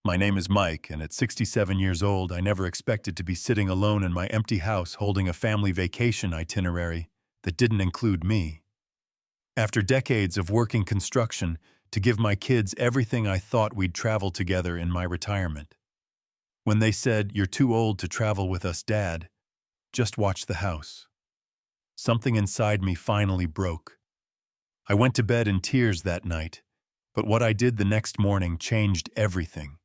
My name is Mike, and at 67 years old, I never expected to be sitting alone in my empty house holding a family vacation itinerary that didn't include me. After decades of working construction to give my kids everything I thought we'd travel together in my retirement. When they said, "You're too old to travel with us, Dad, just watch the house," something inside me finally broke. I went to bed in tears that night, but what I did the next morning changed everything.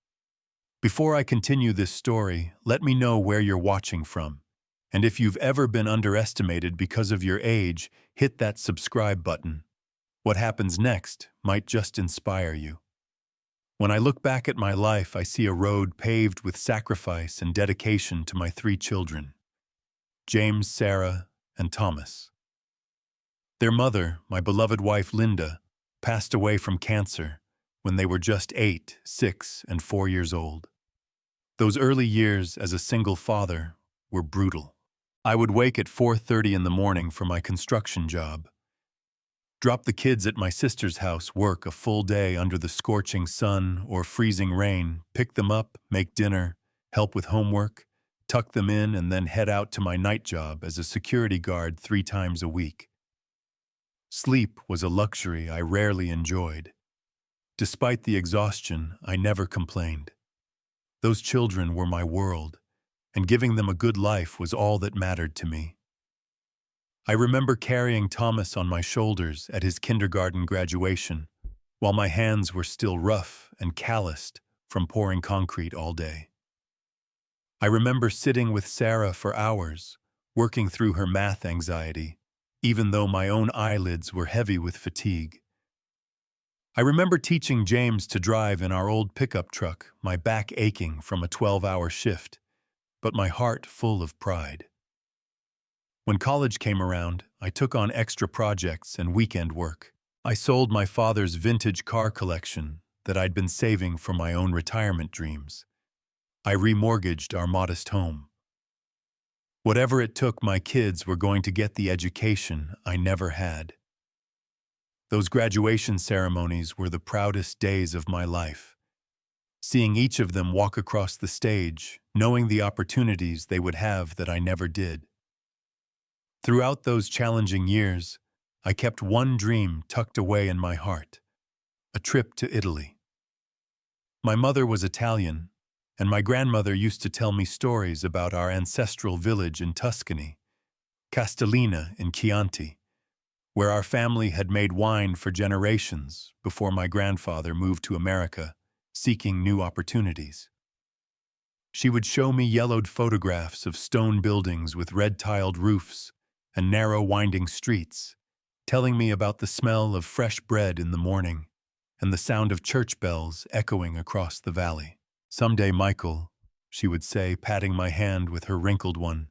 Before I continue this story, let me know where you're watching from. And if you've ever been underestimated because of your age, hit that subscribe button. What happens next might just inspire you. When I look back at my life, I see a road paved with sacrifice and dedication to my 3 children, James, Sarah, and Thomas. Their mother, my beloved wife Linda, passed away from cancer when they were just 8, 6, and 4 years old. Those early years as a single father were brutal. I would wake at 4:30 in the morning for my construction job, drop the kids at my sister's house, work a full day under the scorching sun or freezing rain, pick them up, make dinner, help with homework, tuck them in, and then head out to my night job as a security guard 3 times a week. Sleep was a luxury I rarely enjoyed. Despite the exhaustion, I never complained. Those children were my world, and giving them a good life was all that mattered to me. I remember carrying Thomas on my shoulders at his kindergarten graduation, while my hands were still rough and calloused from pouring concrete all day. I remember sitting with Sarah for hours, working through her math anxiety, even though my own eyelids were heavy with fatigue. I remember teaching James to drive in our old pickup truck, my back aching from a 12-hour shift, but my heart full of pride. When college came around, I took on extra projects and weekend work. I sold my father's vintage car collection that I'd been saving for my own retirement dreams. I remortgaged our modest home. Whatever it took, my kids were going to get the education I never had. Those graduation ceremonies were the proudest days of my life. Seeing each of them walk across the stage, knowing the opportunities they would have that I never did. Throughout those challenging years, I kept one dream tucked away in my heart: a trip to Italy. My mother was Italian, and my grandmother used to tell me stories about our ancestral village in Tuscany, Castellina in Chianti, where our family had made wine for generations before my grandfather moved to America, seeking new opportunities. She would show me yellowed photographs of stone buildings with red-tiled roofs and narrow winding streets, telling me about the smell of fresh bread in the morning and the sound of church bells echoing across the valley. "Someday, Michael," she would say, patting my hand with her wrinkled one,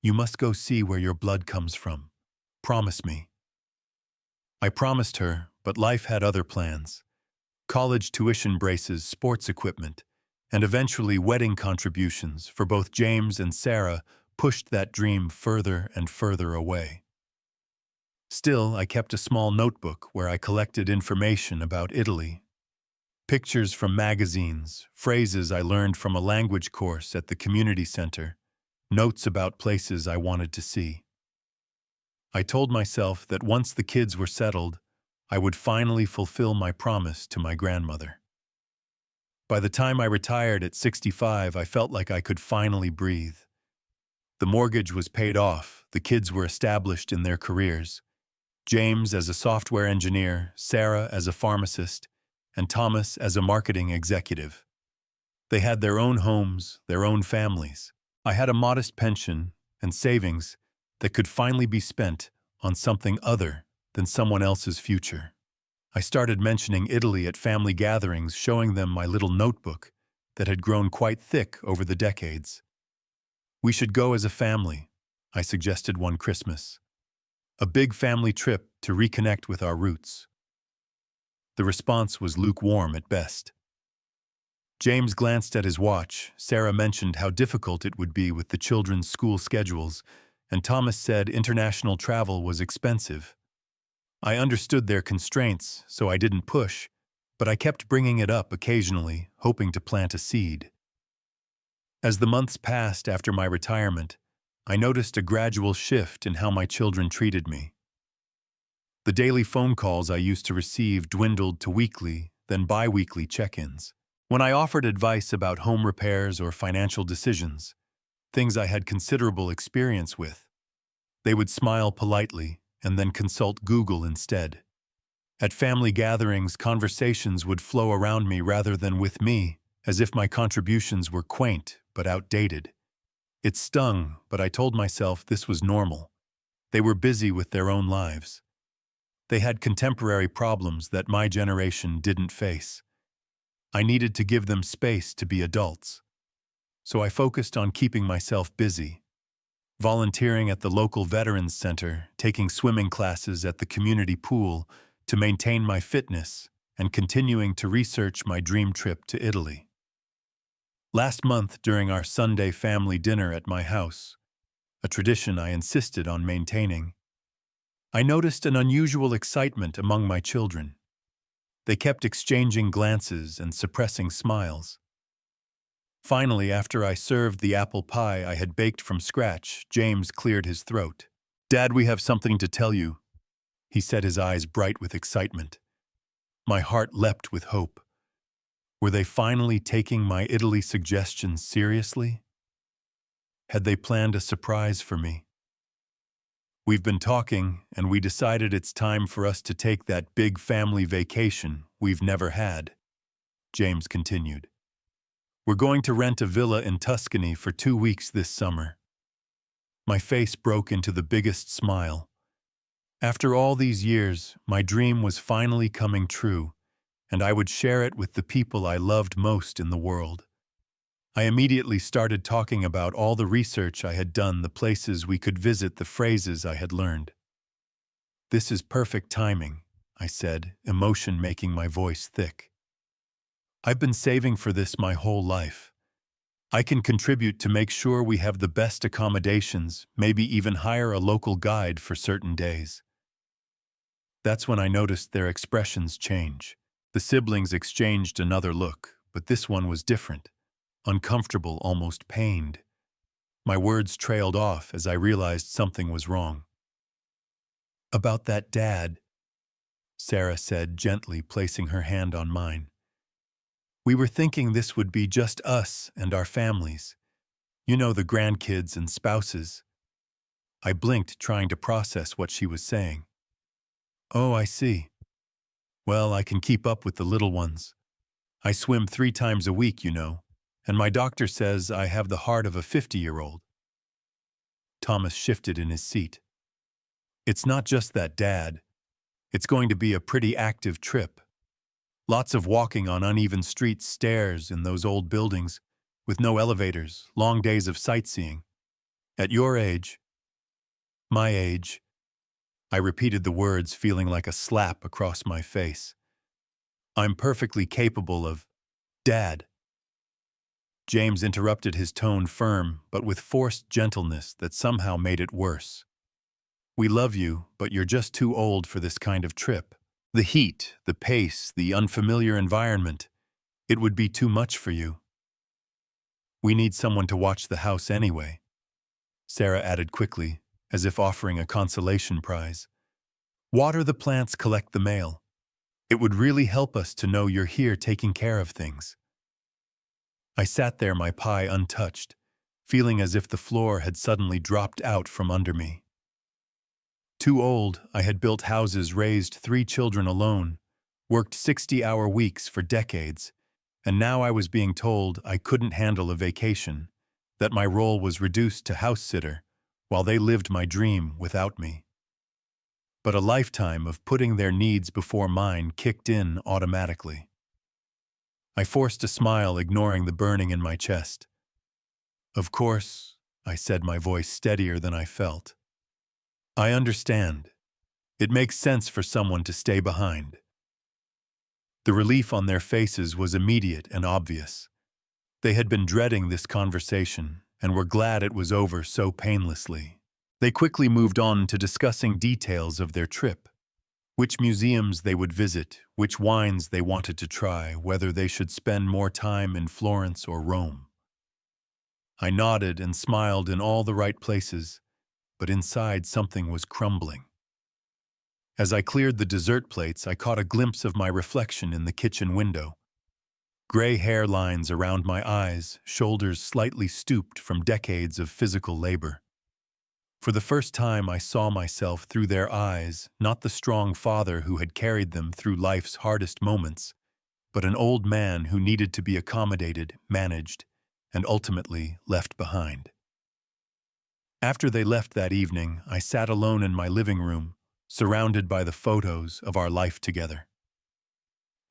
"you must go see where your blood comes from. Promise me." I promised her, but life had other plans. College tuition braces, sports equipment, and eventually wedding contributions for both James and Sarah pushed that dream further and further away. Still, I kept a small notebook where I collected information about Italy. Pictures from magazines, phrases I learned from a language course at the community center, notes about places I wanted to see. I told myself that once the kids were settled, I would finally fulfill my promise to my grandmother. By the time I retired at 65, I felt like I could finally breathe. The mortgage was paid off, the kids were established in their careers. James as a software engineer, Sarah as a pharmacist, and Thomas as a marketing executive. They had their own homes, their own families. I had a modest pension and savings that could finally be spent on something other than someone else's future. I started mentioning Italy at family gatherings, showing them my little notebook that had grown quite thick over the decades. "We should go as a family," I suggested one Christmas. "A big family trip to reconnect with our roots." The response was lukewarm at best. James glanced at his watch. Sarah mentioned how difficult it would be with the children's school schedules, and Thomas said international travel was expensive. I understood their constraints, so I didn't push, but I kept bringing it up occasionally, hoping to plant a seed. As the months passed after my retirement, I noticed a gradual shift in how my children treated me. The daily phone calls I used to receive dwindled to weekly, then bi-weekly check-ins. When I offered advice about home repairs or financial decisions, things I had considerable experience with, they would smile politely and then consult Google instead. At family gatherings, conversations would flow around me rather than with me, as if my contributions were quaint but outdated. It stung, but I told myself this was normal. They were busy with their own lives. They had contemporary problems that my generation didn't face. I needed to give them space to be adults. So I focused on keeping myself busy, volunteering at the local veterans center, taking swimming classes at the community pool to maintain my fitness, and continuing to research my dream trip to Italy. Last month, during our Sunday family dinner at my house, a tradition I insisted on maintaining, I noticed an unusual excitement among my children. They kept exchanging glances and suppressing smiles. Finally, after I served the apple pie I had baked from scratch, James cleared his throat. "Dad, we have something to tell you," he said, his eyes bright with excitement. My heart leapt with hope. Were they finally taking my Italy suggestions seriously? Had they planned a surprise for me? "We've been talking, and we decided it's time for us to take that big family vacation we've never had," James continued. "We're going to rent a villa in Tuscany for 2 weeks this summer." My face broke into the biggest smile. After all these years, my dream was finally coming true, and I would share it with the people I loved most in the world. I immediately started talking about all the research I had done, the places we could visit, the phrases I had learned. "This is perfect timing," I said, emotion making my voice thick. "I've been saving for this my whole life. I can contribute to make sure we have the best accommodations, maybe even hire a local guide for certain days." That's when I noticed their expressions change. The siblings exchanged another look, but this one was different. Uncomfortable, almost pained. My words trailed off as I realized something was wrong. "About that, Dad," Sarah said, gently placing her hand on mine. "We were thinking this would be just us and our families. You know, the grandkids and spouses." I blinked, trying to process what she was saying. "Oh, I see. Well, I can keep up with the little ones. I swim 3 times a week, you know, and my doctor says I have the heart of a 50-year-old. Thomas shifted in his seat. "It's not just that, Dad. It's going to be a pretty active trip. Lots of walking on uneven streets, stairs in those old buildings, with no elevators, long days of sightseeing. At your age—" "My age," I repeated the words, feeling like a slap across my face. "I'm perfectly capable of—" "Dad." James interrupted, his tone firm, but with forced gentleness that somehow made it worse. "We love you, but you're just too old for this kind of trip. The heat, the pace, the unfamiliar environment, it would be too much for you. We need someone to watch the house anyway," Sarah added quickly, as if offering a consolation prize. "Water the plants, collect the mail. It would really help us to know you're here taking care of things." I sat there, my pie untouched, feeling as if the floor had suddenly dropped out from under me. Too old, I had built houses, raised 3 children alone, worked 60-hour weeks for decades, and now I was being told I couldn't handle a vacation, that my role was reduced to house sitter, while they lived my dream without me. But a lifetime of putting their needs before mine kicked in automatically. I forced a smile, ignoring the burning in my chest. "Of course," I said, my voice steadier than I felt. "I understand. It makes sense for someone to stay behind." The relief on their faces was immediate and obvious. They had been dreading this conversation and were glad it was over so painlessly. They quickly moved on to discussing details of their trip. which museums they would visit, which wines they wanted to try, whether they should spend more time in Florence or Rome. I nodded and smiled in all the right places, but inside something was crumbling. As I cleared the dessert plates, I caught a glimpse of my reflection in the kitchen window. Gray hair lines around my eyes, shoulders slightly stooped from decades of physical labor. For the first time, I saw myself through their eyes, not the strong father who had carried them through life's hardest moments, but an old man who needed to be accommodated, managed, and ultimately left behind. After they left that evening, I sat alone in my living room, surrounded by the photos of our life together.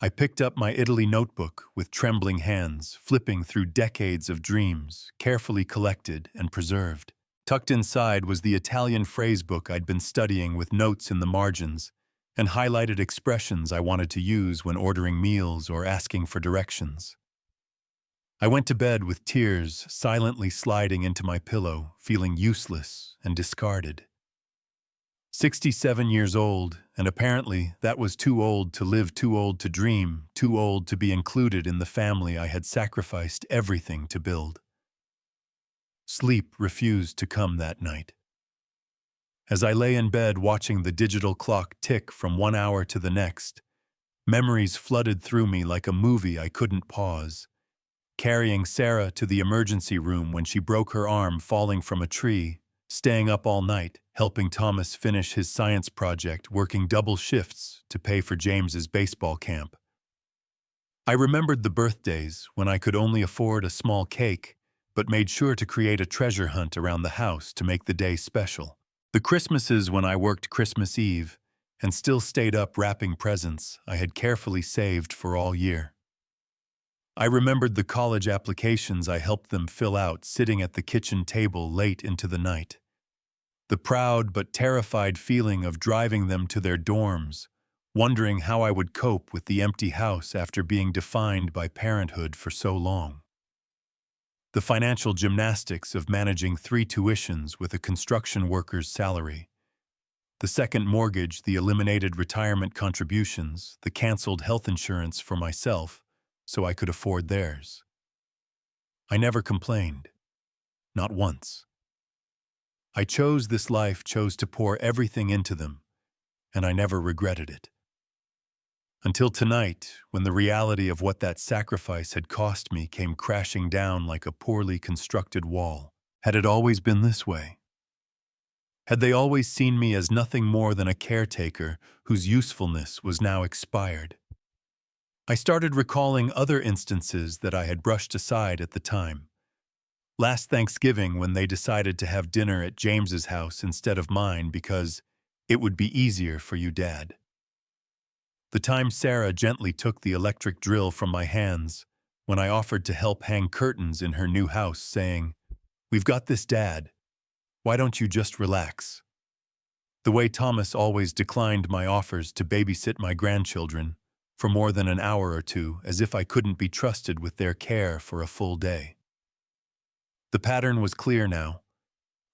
I picked up my Italy notebook with trembling hands, flipping through decades of dreams, carefully collected and preserved. Tucked inside was the Italian phrase book I'd been studying with notes in the margins and highlighted expressions I wanted to use when ordering meals or asking for directions. I went to bed with tears silently sliding into my pillow, feeling useless and discarded. 67 years old, and apparently that was too old to live, too old to dream, too old to be included in the family I had sacrificed everything to build. Sleep refused to come that night. As I lay in bed watching the digital clock tick from 1 hour to the next, memories flooded through me like a movie I couldn't pause. Carrying Sarah to the emergency room when she broke her arm falling from a tree, staying up all night, helping Thomas finish his science project, working double shifts to pay for James's baseball camp. I remembered the birthdays when I could only afford a small cake, but made sure to create a treasure hunt around the house to make the day special. The Christmases when I worked Christmas Eve and still stayed up wrapping presents I had carefully saved for all year. I remembered the college applications I helped them fill out sitting at the kitchen table late into the night. The proud but terrified feeling of driving them to their dorms, wondering how I would cope with the empty house after being defined by parenthood for so long. The financial gymnastics of managing 3 tuitions with a construction worker's salary. The second mortgage, the eliminated retirement contributions, the canceled health insurance for myself so I could afford theirs. I never complained. Not once. I chose this life, chose to pour everything into them, and I never regretted it. Until tonight, when the reality of what that sacrifice had cost me came crashing down like a poorly constructed wall. Had it always been this way? Had they always seen me as nothing more than a caretaker whose usefulness was now expired? I started recalling other instances that I had brushed aside at the time. Last Thanksgiving, when they decided to have dinner at James's house instead of mine because it would be easier for you, Dad. The time Sarah gently took the electric drill from my hands when I offered to help hang curtains in her new house, saying, "We've got this, Dad. Why don't you just relax?" The way Thomas always declined my offers to babysit my grandchildren for more than an hour or two, as if I couldn't be trusted with their care for a full day. The pattern was clear now.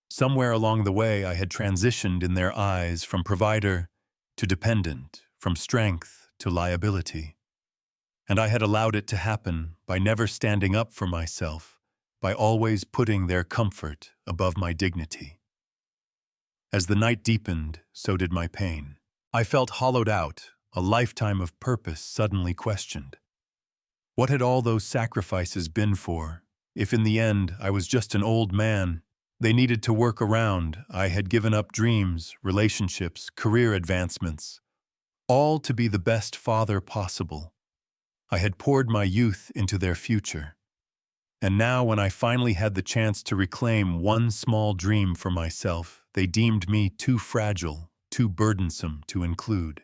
Somewhere along the way I had transitioned in their eyes from provider to dependent, from strength to liability. And I had allowed it to happen by never standing up for myself, by always putting their comfort above my dignity. As the night deepened, so did my pain. I felt hollowed out, a lifetime of purpose suddenly questioned. What had all those sacrifices been for, if in the end I was just an old man they needed to work around? I had given up dreams, relationships, career advancements, all to be the best father possible. I had poured my youth into their future. And now when I finally had the chance to reclaim one small dream for myself, they deemed me too fragile, too burdensome to include.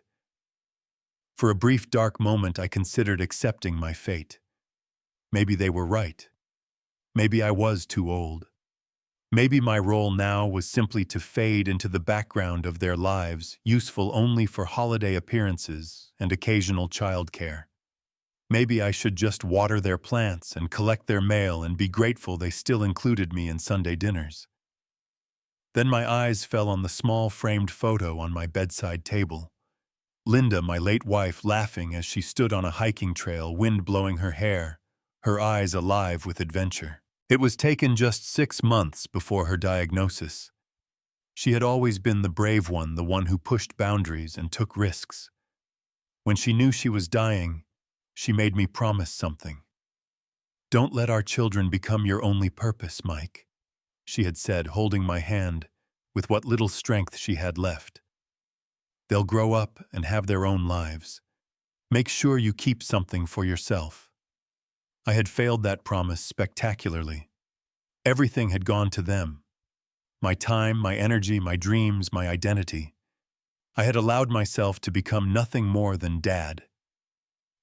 For a brief dark moment I considered accepting my fate. Maybe they were right. Maybe I was too old. Maybe my role now was simply to fade into the background of their lives, useful only for holiday appearances and occasional childcare. Maybe I should just water their plants and collect their mail and be grateful they still included me in Sunday dinners. Then my eyes fell on the small framed photo on my bedside table. Linda, my late wife, laughing as she stood on a hiking trail, wind blowing her hair, her eyes alive with adventure. It was taken just 6 months before her diagnosis. She had always been the brave one, the one who pushed boundaries and took risks. When she knew she was dying, she made me promise something. "Don't let our children become your only purpose, Mike," she had said, holding my hand with what little strength she had left. "They'll grow up and have their own lives. Make sure you keep something for yourself." I had failed that promise spectacularly. Everything had gone to them. My time, my energy, my dreams, my identity. I had allowed myself to become nothing more than dad.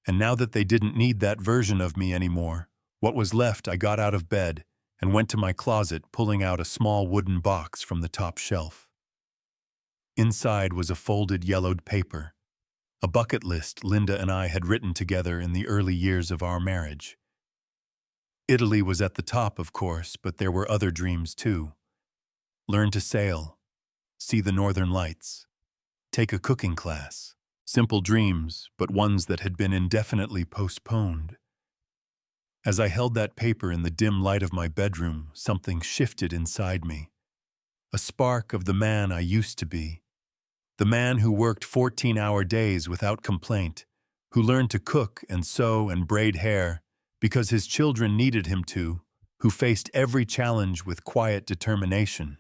And now that they didn't need that version of me anymore, what was left, I got out of bed and went to my closet, pulling out a small wooden box from the top shelf. Inside was a folded yellowed paper, a bucket list Linda and I had written together in the early years of our marriage. Italy was at the top, of course, but there were other dreams too. Learn to sail, see the northern lights, take a cooking class. Simple dreams, but ones that had been indefinitely postponed. As I held that paper in the dim light of my bedroom, something shifted inside me. A spark of the man I used to be. The man who worked 14-hour days without complaint, who learned to cook and sew and braid hair because his children needed him to, who faced every challenge with quiet determination,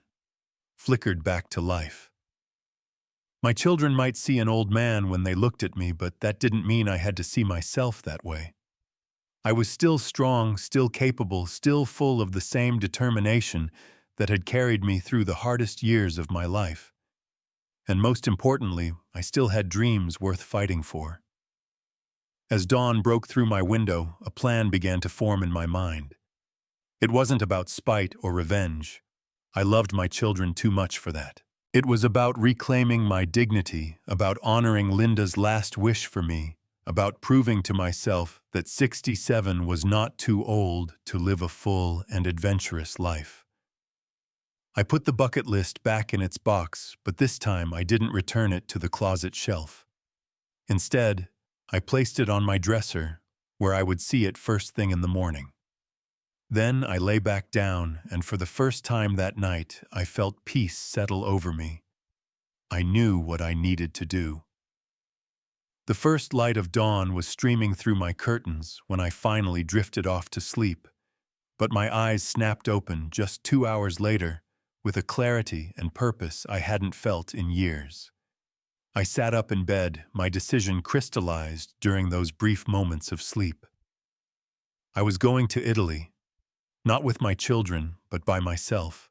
flickered back to life. My children might see an old man when they looked at me, but that didn't mean I had to see myself that way. I was still strong, still capable, still full of the same determination that had carried me through the hardest years of my life. And most importantly, I still had dreams worth fighting for. As dawn broke through my window, a plan began to form in my mind. It wasn't about spite or revenge. I loved my children too much for that. It was about reclaiming my dignity, about honoring Linda's last wish for me, about proving to myself that 67 was not too old to live a full and adventurous life. I put the bucket list back in its box, but this time I didn't return it to the closet shelf. Instead, I placed it on my dresser, where I would see it first thing in the morning. Then I lay back down, and for the first time that night, I felt peace settle over me. I knew what I needed to do. The first light of dawn was streaming through my curtains when I finally drifted off to sleep, but my eyes snapped open just 2 hours later with a clarity and purpose I hadn't felt in years. I sat up in bed, my decision crystallized during those brief moments of sleep. I was going to Italy. Not with my children, but by myself.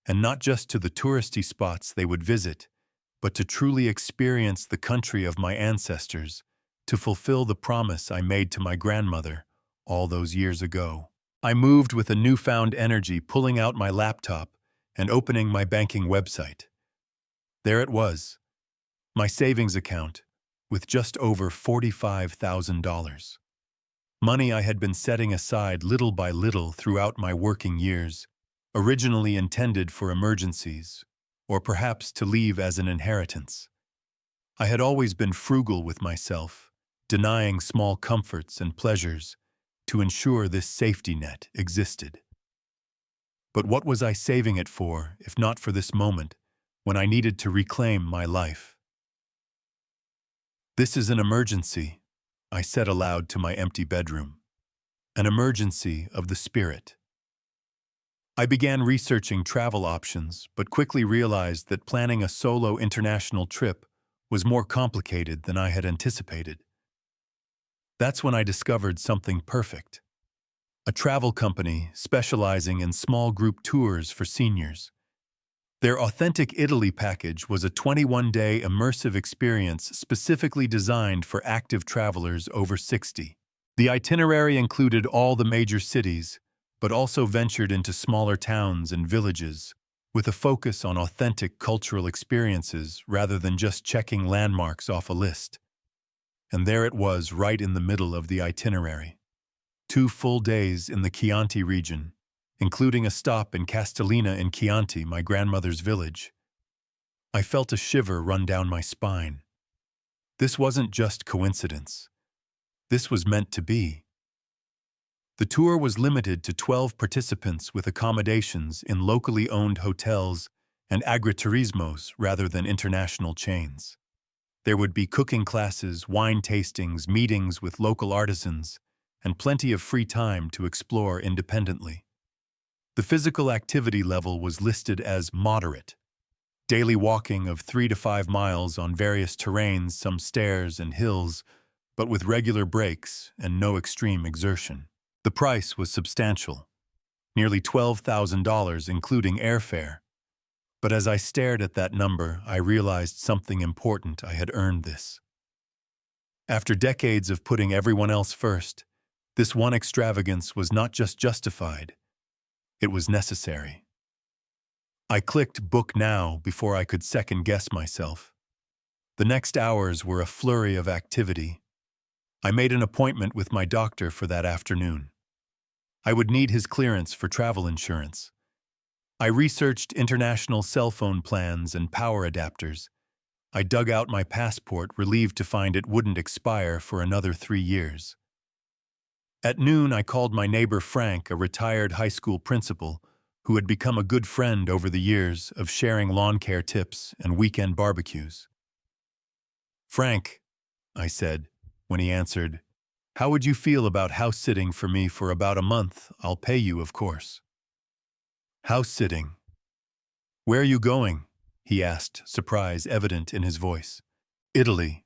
And not just to the touristy spots they would visit, but to truly experience the country of my ancestors, to fulfill the promise I made to my grandmother all those years ago. I moved with a newfound energy, pulling out my laptop and opening my banking website. There it was, my savings account, with just over $45,000. Money I had been setting aside little by little throughout my working years, originally intended for emergencies, or perhaps to leave as an inheritance. I had always been frugal with myself, denying small comforts and pleasures to ensure this safety net existed. But what was I saving it for, if not for this moment, when I needed to reclaim my life? "This is an emergency," I said aloud to my empty bedroom. "An emergency of the spirit." I began researching travel options, but quickly realized that planning a solo international trip was more complicated than I had anticipated. That's when I discovered something perfect. A travel company specializing in small group tours for seniors. Their Authentic Italy package was a 21-day immersive experience specifically designed for active travelers over 60. The itinerary included all the major cities, but also ventured into smaller towns and villages, with a focus on authentic cultural experiences rather than just checking landmarks off a list. And there it was, right in the middle of the itinerary. 2 full days in the Chianti region, including a stop in Castellina in Chianti, my grandmother's village. I felt a shiver run down my spine. This wasn't just coincidence. This was meant to be. The tour was limited to 12 participants with accommodations in locally owned hotels and agriturismos rather than international chains. There would be cooking classes, wine tastings, meetings with local artisans, and plenty of free time to explore independently. The physical activity level was listed as moderate. Daily walking of 3 to 5 miles on various terrains, some stairs and hills, but with regular breaks and no extreme exertion. The price was substantial, nearly $12,000 including airfare. But as I stared at that number, I realized something important. I had earned this. After decades of putting everyone else first, this one extravagance was not just justified, it was necessary. I clicked book now before I could second-guess myself. The next hours were a flurry of activity. I made an appointment with my doctor for that afternoon. I would need his clearance for travel insurance. I researched international cell phone plans and power adapters. I dug out my passport, relieved to find it wouldn't expire for another 3 years. At noon, I called my neighbor Frank, a retired high school principal, who had become a good friend over the years of sharing lawn care tips and weekend barbecues. "Frank," I said, when he answered, "how would you feel about house-sitting for me for about a month? I'll pay you, of course." "House-sitting? Where are you going?" he asked, surprise evident in his voice. "Italy,"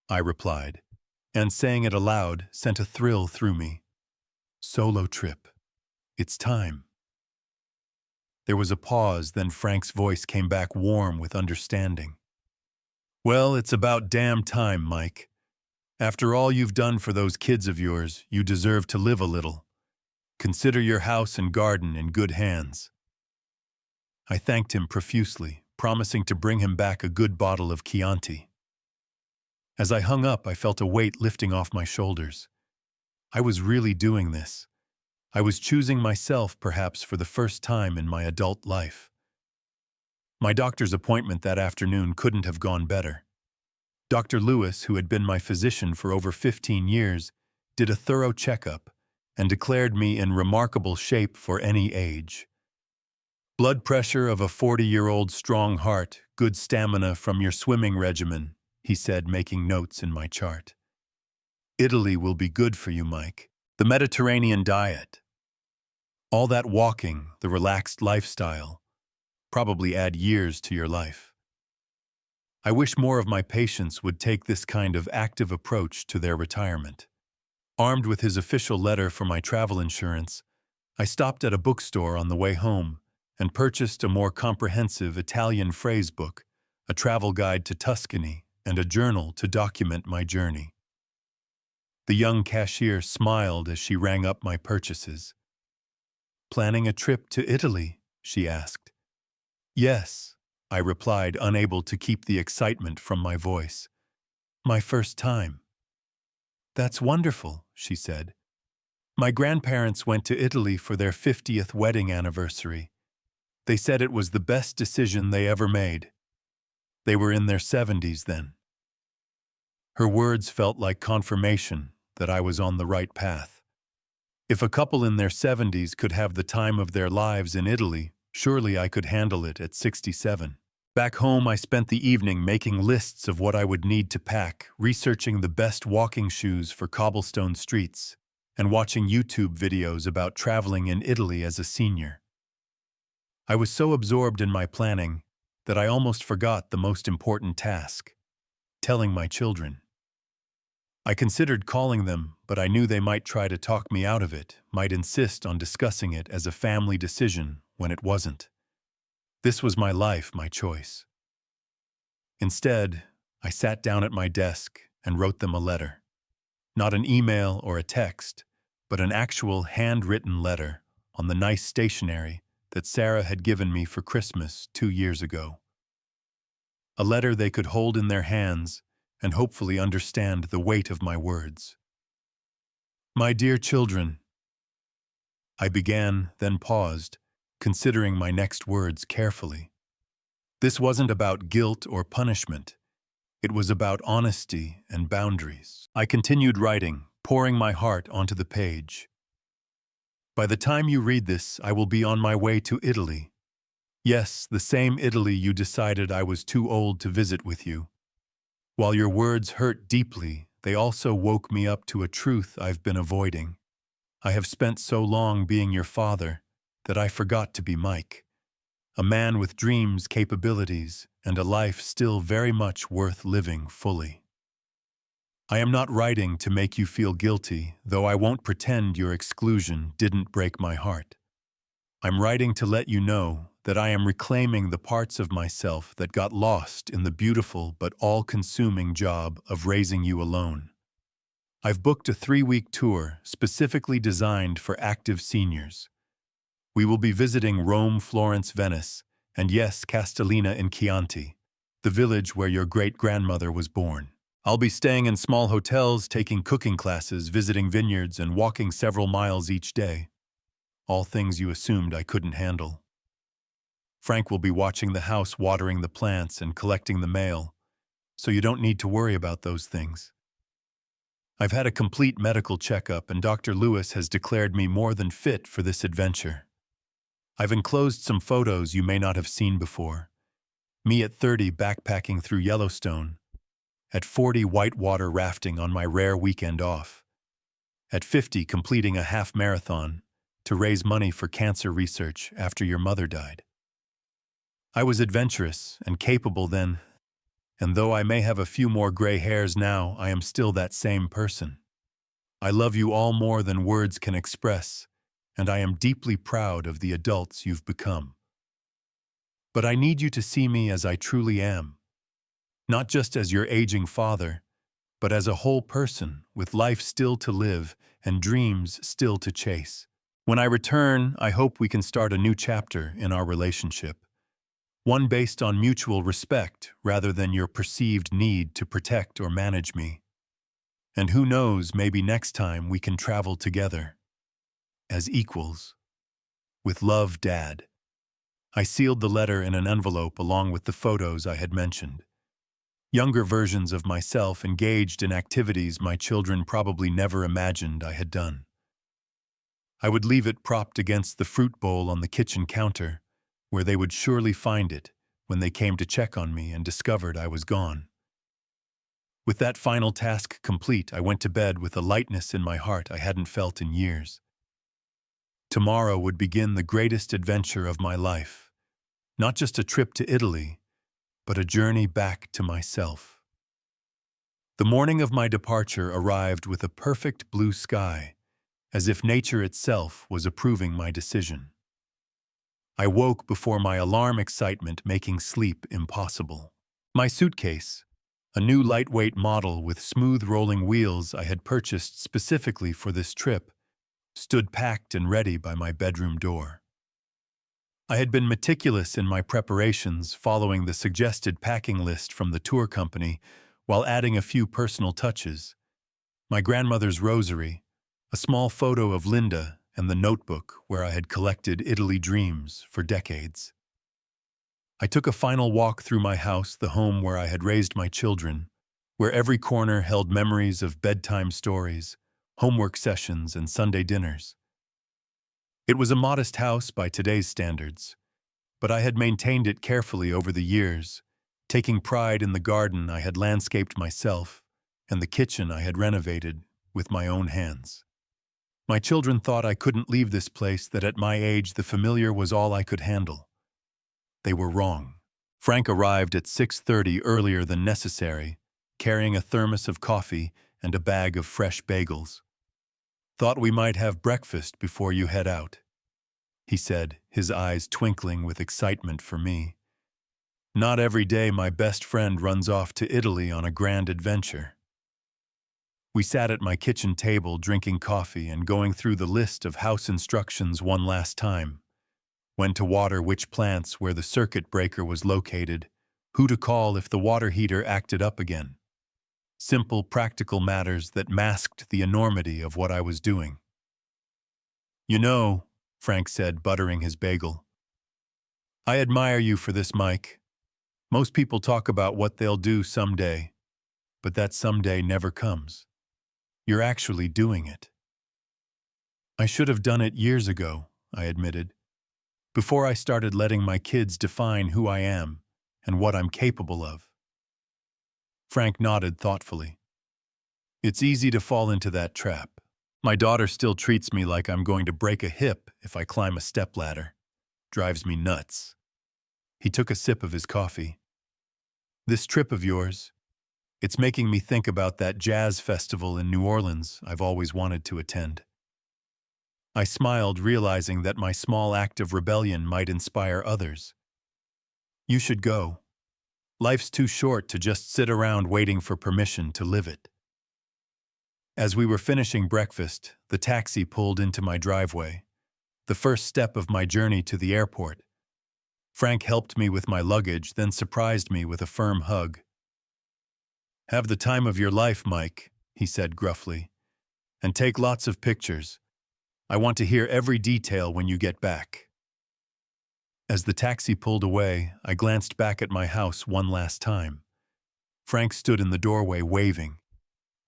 I replied, and saying it aloud sent a thrill through me. Solo trip. It's time. There was a pause, then Frank's voice came back warm with understanding. "Well, it's about damn time, Mike. After all you've done for those kids of yours, you deserve to live a little. Consider your house and garden in good hands." I thanked him profusely, promising to bring him back a good bottle of Chianti. As I hung up, I felt a weight lifting off my shoulders. I was really doing this. I was choosing myself, perhaps for the first time in my adult life. My doctor's appointment that afternoon couldn't have gone better. Dr. Lewis, who had been my physician for over 15 years, did a thorough checkup and declared me in remarkable shape for any age. "Blood pressure of a 40-year-old, strong heart, good stamina from your swimming regimen," he said, making notes in my chart. "Italy will be good for you, Mike. The Mediterranean diet. All that walking, the relaxed lifestyle, probably add years to your life." I wish more of my patients would take this kind of active approach to their retirement. Armed with his official letter for my travel insurance, I stopped at a bookstore on the way home and purchased a more comprehensive Italian phrase book, a travel guide to Tuscany, and a journal to document my journey. The young cashier smiled as she rang up my purchases. "Planning a trip to Italy?" she asked. "Yes," I replied, unable to keep the excitement from my voice. "My first time." "That's wonderful," she said. "My grandparents went to Italy for their 50th wedding anniversary. They said it was the best decision they ever made. They were in their 70s then." Her words felt like confirmation that I was on the right path. If a couple in their 70s could have the time of their lives in Italy, surely I could handle it at 67. Back home, I spent the evening making lists of what I would need to pack, researching the best walking shoes for cobblestone streets, and watching YouTube videos about traveling in Italy as a senior. I was so absorbed in my planning that I almost forgot the most important task: telling my children. I considered calling them, but I knew they might try to talk me out of it, might insist on discussing it as a family decision when it wasn't. This was my life, my choice. Instead, I sat down at my desk and wrote them a letter. Not an email or a text, but an actual handwritten letter on the nice stationery that Sarah had given me for Christmas 2 years ago. A letter they could hold in their hands and hopefully understand the weight of my words. "My dear children," I began, then paused, considering my next words carefully. This wasn't about guilt or punishment. It was about honesty and boundaries. I continued writing, pouring my heart onto the page. By the time you read this, I will be on my way to Italy. Yes, the same Italy you decided I was too old to visit with you. While your words hurt deeply, they also woke me up to a truth I've been avoiding. I have spent so long being your father that I forgot to be Mike, a man with dreams, capabilities, and a life still very much worth living fully. I am not writing to make you feel guilty, though I won't pretend your exclusion didn't break my heart. I'm writing to let you know that I am reclaiming the parts of myself that got lost in the beautiful but all-consuming job of raising you alone. I've booked a 3-week tour specifically designed for active seniors. We will be visiting Rome, Florence, Venice, and yes, Castellina in Chianti, the village where your great-grandmother was born. I'll be staying in small hotels, taking cooking classes, visiting vineyards, and walking several miles each day. All things you assumed I couldn't handle. Frank will be watching the house, watering the plants, and collecting the mail, so you don't need to worry about those things. I've had a complete medical checkup, and Dr. Lewis has declared me more than fit for this adventure. I've enclosed some photos you may not have seen before. Me at 30 backpacking through Yellowstone. At 40 whitewater rafting on my rare weekend off. At 50 completing a half marathon to raise money for cancer research after your mother died. I was adventurous and capable then, and though I may have a few more gray hairs now, I am still that same person. I love you all more than words can express, and I am deeply proud of the adults you've become. But I need you to see me as I truly am, not just as your aging father, but as a whole person with life still to live and dreams still to chase. When I return, I hope we can start a new chapter in our relationship. One based on mutual respect rather than your perceived need to protect or manage me. And who knows, maybe next time we can travel together. As equals. With love, Dad. I sealed the letter in an envelope along with the photos I had mentioned. Younger versions of myself engaged in activities my children probably never imagined I had done. I would leave it propped against the fruit bowl on the kitchen counter, where they would surely find it when they came to check on me and discovered I was gone. With that final task complete, I went to bed with a lightness in my heart I hadn't felt in years. Tomorrow would begin the greatest adventure of my life. Not just a trip to Italy, but a journey back to myself. The morning of my departure arrived with a perfect blue sky, as if nature itself was approving my decision. I woke before my alarm, excitement making sleep impossible. My suitcase, a new lightweight model with smooth rolling wheels I had purchased specifically for this trip, stood packed and ready by my bedroom door. I had been meticulous in my preparations, following the suggested packing list from the tour company, while adding a few personal touches. My grandmother's rosary, a small photo of Linda, and the notebook where I had collected Italy dreams for decades. I took a final walk through my house, the home where I had raised my children, where every corner held memories of bedtime stories, homework sessions, and Sunday dinners. It was a modest house by today's standards, but I had maintained it carefully over the years, taking pride in the garden I had landscaped myself and the kitchen I had renovated with my own hands. My children thought I couldn't leave this place, that at my age the familiar was all I could handle. They were wrong. Frank arrived at 6:30 earlier than necessary, carrying a thermos of coffee and a bag of fresh bagels. "Thought we might have breakfast before you head out," he said, his eyes twinkling with excitement for me. Not every day my best friend runs off to Italy on a grand adventure. We sat at my kitchen table drinking coffee and going through the list of house instructions one last time. When to water which plants, where the circuit breaker was located, who to call if the water heater acted up again. Simple, practical matters that masked the enormity of what I was doing. "You know," Frank said, buttering his bagel, "I admire you for this, Mike. Most people talk about what they'll do someday, but that someday never comes. You're actually doing it. I should have done it years ago, I admitted, before I started letting my kids define who I am and what I'm capable of. Frank nodded thoughtfully. It's easy to fall into that trap. My daughter still treats me like I'm going to break a hip if I climb a stepladder. Drives me nuts. He took a sip of his coffee. This trip of yours, it's making me think about that jazz festival in New Orleans I've always wanted to attend. I smiled, realizing that my small act of rebellion might inspire others. You should go. Life's too short to just sit around waiting for permission to live it. As we were finishing breakfast, the taxi pulled into my driveway, the first step of my journey to the airport. Frank helped me with my luggage, then surprised me with a firm hug. Have the time of your life, Mike, he said gruffly, and take lots of pictures. I want to hear every detail when you get back. As the taxi pulled away, I glanced back at my house one last time. Frank stood in the doorway waving.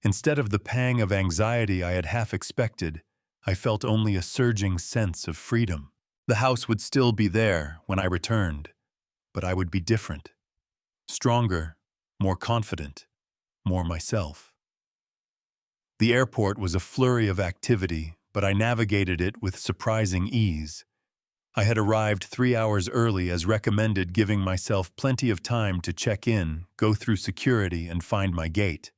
Instead of the pang of anxiety I had half expected, I felt only a surging sense of freedom. The house would still be there when I returned, but I would be different. Stronger, more confident, more myself. The airport was a flurry of activity, but I navigated it with surprising ease. I had arrived 3 hours early as recommended, giving myself plenty of time to check in, go through security, and find my gate.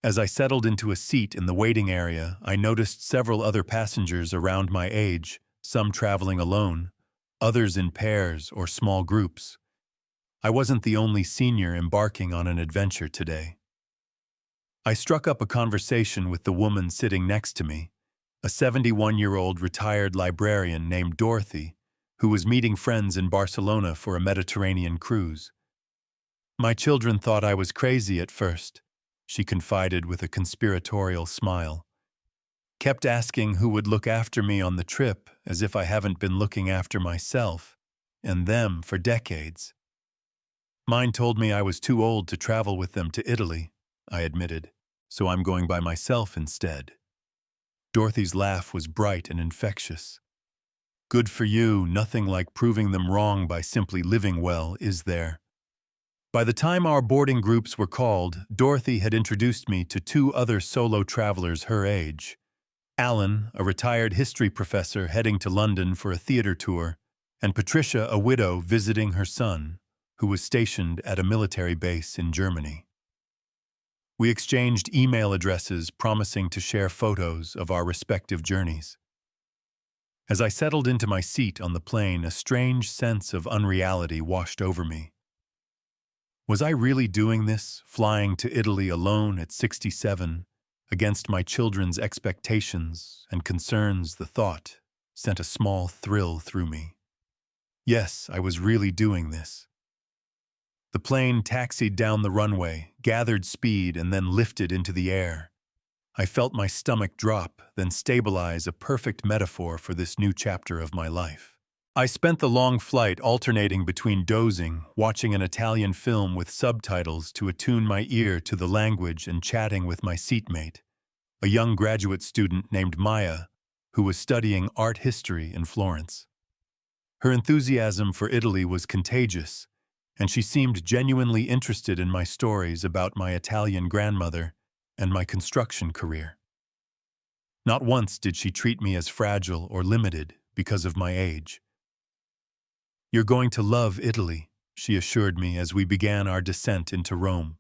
As I settled into a seat in the waiting area, I noticed several other passengers around my age, some traveling alone, others in pairs or small groups. I wasn't the only senior embarking on an adventure today. I struck up a conversation with the woman sitting next to me, a 71-year-old retired librarian named Dorothy, who was meeting friends in Barcelona for a Mediterranean cruise. My children thought I was crazy at first, she confided with a conspiratorial smile. Kept asking who would look after me on the trip, as if I haven't been looking after myself and them for decades. Mine told me I was too old to travel with them to Italy, I admitted, so I'm going by myself instead. Dorothy's laugh was bright and infectious. Good for you, nothing like proving them wrong by simply living well, is there? By the time our boarding groups were called, Dorothy had introduced me to 2 other solo travelers her age. Alan, a retired history professor heading to London for a theater tour, and Patricia, a widow visiting her son, who was stationed at a military base in Germany. We exchanged email addresses, promising to share photos of our respective journeys. As I settled into my seat on the plane, a strange sense of unreality washed over me. Was I really doing this, flying to Italy alone at 67, against my children's expectations and concerns? The thought sent a small thrill through me. Yes, I was really doing this. The plane taxied down the runway, gathered speed, and then lifted into the air. I felt my stomach drop, then stabilize, a perfect metaphor for this new chapter of my life. I spent the long flight alternating between dozing, watching an Italian film with subtitles to attune my ear to the language, and chatting with my seatmate, a young graduate student named Maya, who was studying art history in Florence. Her enthusiasm for Italy was contagious, and she seemed genuinely interested in my stories about my Italian grandmother and my construction career. Not once did she treat me as fragile or limited because of my age. You're going to love Italy, she assured me as we began our descent into Rome.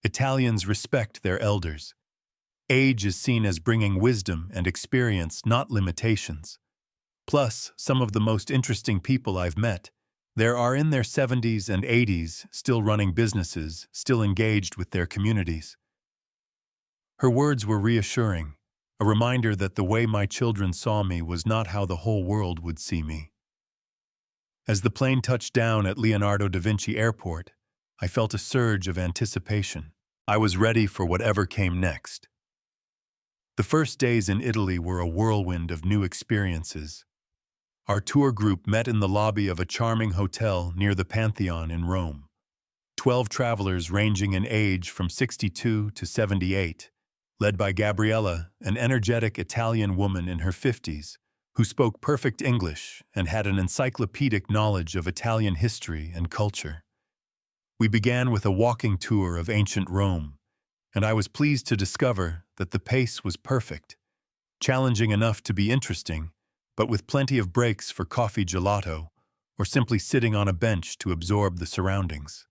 Italians respect their elders. Age is seen as bringing wisdom and experience, not limitations. Plus, some of the most interesting people I've met, there are in their 70s and 80s, still running businesses, still engaged with their communities. Her words were reassuring, a reminder that the way my children saw me was not how the whole world would see me. As the plane touched down at Leonardo da Vinci Airport, I felt a surge of anticipation. I was ready for whatever came next. The first days in Italy were a whirlwind of new experiences. Our tour group met in the lobby of a charming hotel near the Pantheon in Rome. 12 travelers ranging in age from 62 to 78, led by Gabriella, an energetic Italian woman in her 50s, who spoke perfect English and had an encyclopedic knowledge of Italian history and culture. We began with a walking tour of ancient Rome, and I was pleased to discover that the pace was perfect, challenging enough to be interesting, but with plenty of breaks for coffee gelato or simply sitting on a bench to absorb the surroundings.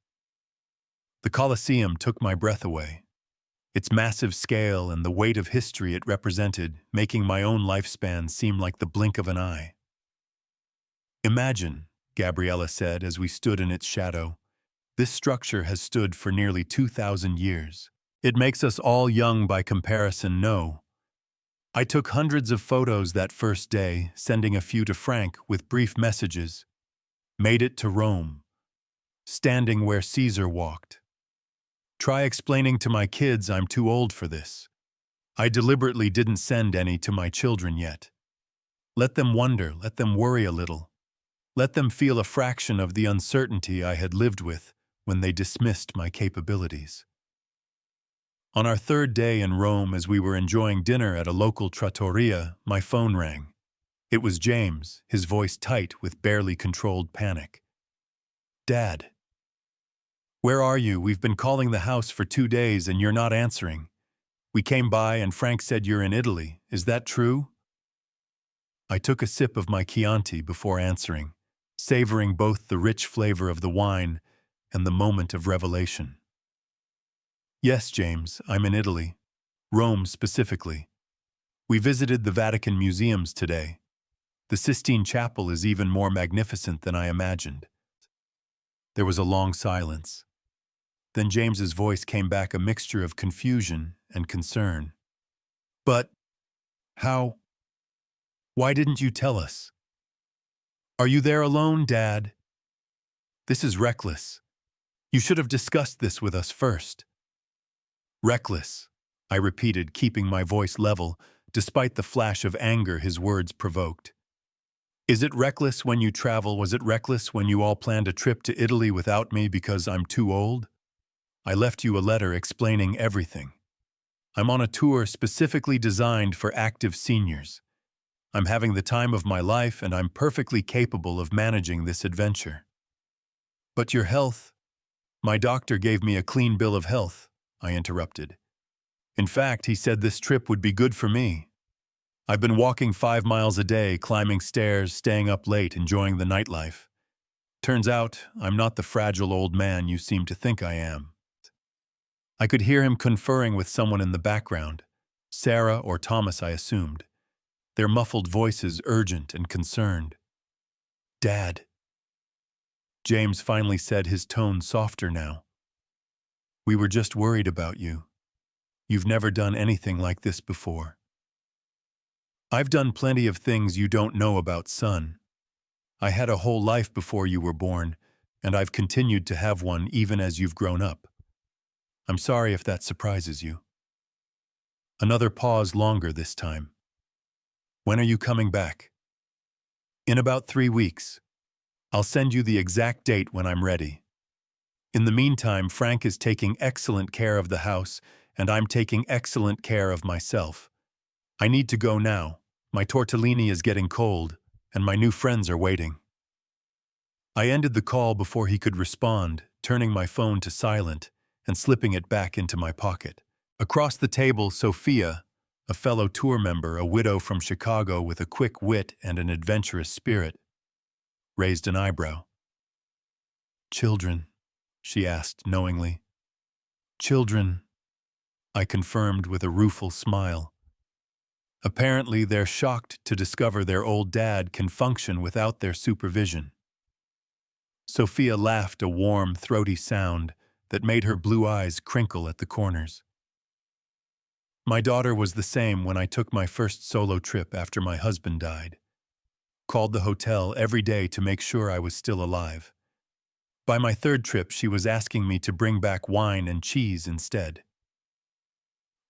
The Colosseum took my breath away, its massive scale and the weight of history it represented making my own lifespan seem like the blink of an eye. "Imagine," Gabriella said as we stood in its shadow, "this structure has stood for nearly 2,000 years. It makes us all young by comparison, no?" I took hundreds of photos that first day, sending a few to Frank with brief messages. "Made it to Rome. Standing where Caesar walked. Try explaining to my kids I'm too old for this. I deliberately didn't send any to my children yet. Let them wonder, let them worry a little. Let them feel a fraction of the uncertainty I had lived with when they dismissed my capabilities." On our third day in Rome, as we were enjoying dinner at a local trattoria, my phone rang. It was James, his voice tight with barely controlled panic. "Dad. Where are you? We've been calling the house for 2 days and you're not answering. We came by and Frank said you're in Italy. Is that true?" I took a sip of my Chianti before answering, savoring both the rich flavor of the wine and the moment of revelation. "Yes, James, I'm in Italy. Rome specifically. We visited the Vatican museums today. The Sistine Chapel is even more magnificent than I imagined." There was a long silence. Then James's voice came back a mixture of confusion and concern. "But how? Why didn't you tell us? Are you there alone, Dad? This is reckless. You should have discussed this with us first." "Reckless," I repeated, keeping my voice level, despite the flash of anger his words provoked. "Is it reckless when you travel? Was it reckless when you all planned a trip to Italy without me because I'm too old? I left you a letter explaining everything. I'm on a tour specifically designed for active seniors. I'm having the time of my life and I'm perfectly capable of managing this adventure." "But your health—" "My doctor gave me a clean bill of health," I interrupted. "In fact, he said this trip would be good for me. I've been walking 5 miles a day, climbing stairs, staying up late, enjoying the nightlife. Turns out, I'm not the fragile old man you seem to think I am." I could hear him conferring with someone in the background, Sarah or Thomas, I assumed, their muffled voices urgent and concerned. "Dad." James finally said, his tone softer now. "We were just worried about you. You've never done anything like this before." "I've done plenty of things you don't know about, son. I had a whole life before you were born, and I've continued to have one even as you've grown up. I'm sorry if that surprises you." Another pause, longer this time. "When are you coming back?" "In about 3 weeks. I'll send you the exact date when I'm ready. In the meantime, Frank is taking excellent care of the house, and I'm taking excellent care of myself. I need to go now. My tortellini is getting cold, and my new friends are waiting." I ended the call before he could respond, turning my phone to silent and slipping it back into my pocket. Across the table, Sophia, a fellow tour member, a widow from Chicago with a quick wit and an adventurous spirit, raised an eyebrow. "Children?" she asked knowingly. "Children," I confirmed with a rueful smile. Apparently, they're shocked to discover their old dad can function without their supervision. Sophia laughed a warm, throaty sound that made her blue eyes crinkle at the corners. "My daughter was the same when I took my first solo trip after my husband died. Called the hotel every day to make sure I was still alive. By my third trip, she was asking me to bring back wine and cheese instead."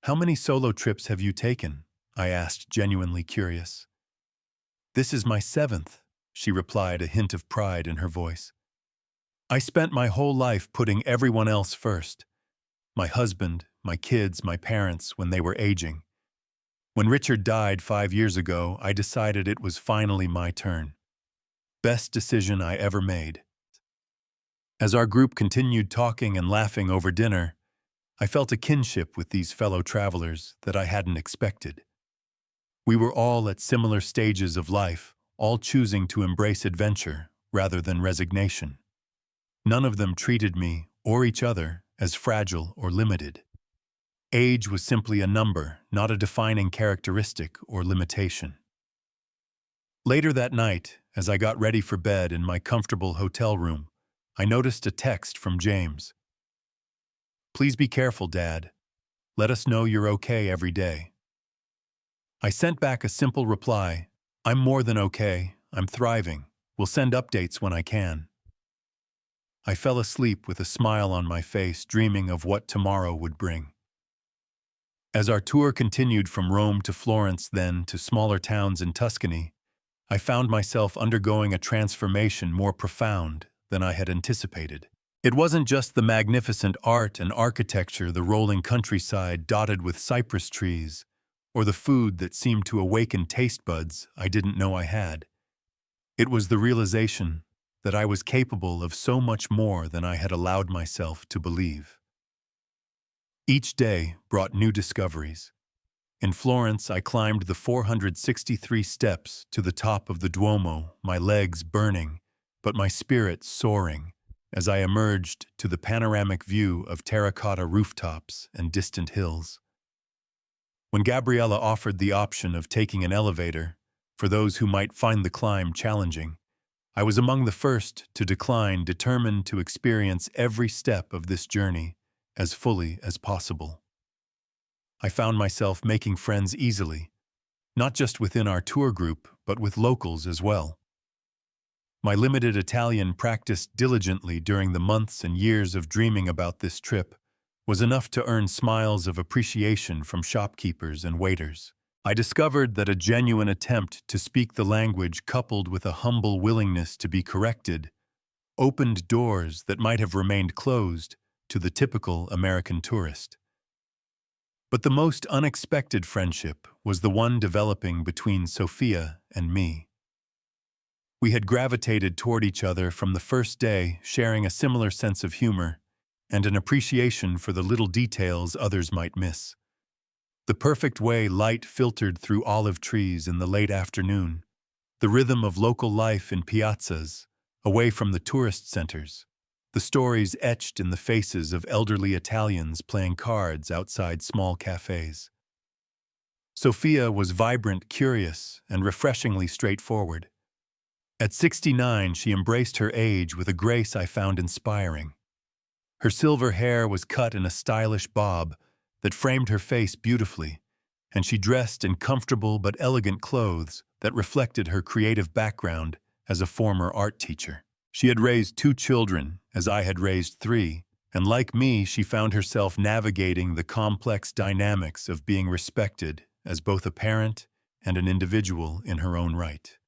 "How many solo trips have you taken?" I asked, genuinely curious. "This is my 7th, she replied, a hint of pride in her voice. I spent my whole life putting everyone else first. My husband, my kids, my parents, when they were aging. When Richard died 5 years ago, I decided it was finally my turn. Best decision I ever made. As our group continued talking and laughing over dinner, I felt a kinship with these fellow travelers that I hadn't expected. We were all at similar stages of life, all choosing to embrace adventure rather than resignation. None of them treated me, or each other, as fragile or limited. Age was simply a number, not a defining characteristic or limitation. Later that night, as I got ready for bed in my comfortable hotel room, I noticed a text from James. "Please be careful, Dad. Let us know you're okay every day." I sent back a simple reply, "I'm more than okay. I'm thriving. We'll send updates when I can." I fell asleep with a smile on my face, dreaming of what tomorrow would bring. As our tour continued from Rome to Florence, then to smaller towns in Tuscany, I found myself undergoing a transformation more profound than I had anticipated. It wasn't just the magnificent art and architecture, the rolling countryside dotted with cypress trees, or the food that seemed to awaken taste buds I didn't know I had. It was the realization that I was capable of so much more than I had allowed myself to believe. Each day brought new discoveries. In Florence, I climbed the 463 steps to the top of the Duomo, my legs burning, but my spirit soaring, as I emerged to the panoramic view of terracotta rooftops and distant hills. When Gabriella offered the option of taking an elevator, for those who might find the climb challenging, I was among the first to decline, determined to experience every step of this journey as fully as possible. I found myself making friends easily, not just within our tour group, but with locals as well. My limited Italian, practiced diligently during the months and years of dreaming about this trip, was enough to earn smiles of appreciation from shopkeepers and waiters. I discovered that a genuine attempt to speak the language, coupled with a humble willingness to be corrected, opened doors that might have remained closed to the typical American tourist. But the most unexpected friendship was the one developing between Sophia and me. We had gravitated toward each other from the first day, sharing a similar sense of humor and an appreciation for the little details others might miss. The perfect way light filtered through olive trees in the late afternoon, the rhythm of local life in piazzas, away from the tourist centers, the stories etched in the faces of elderly Italians playing cards outside small cafes. Sophia was vibrant, curious, and refreshingly straightforward. At 69, she embraced her age with a grace I found inspiring. Her silver hair was cut in a stylish bob that framed her face beautifully, and she dressed in comfortable but elegant clothes that reflected her creative background as a former art teacher. She had raised 2 children, as I had raised 3, and like me, she found herself navigating the complex dynamics of being respected as both a parent and an individual in her own right.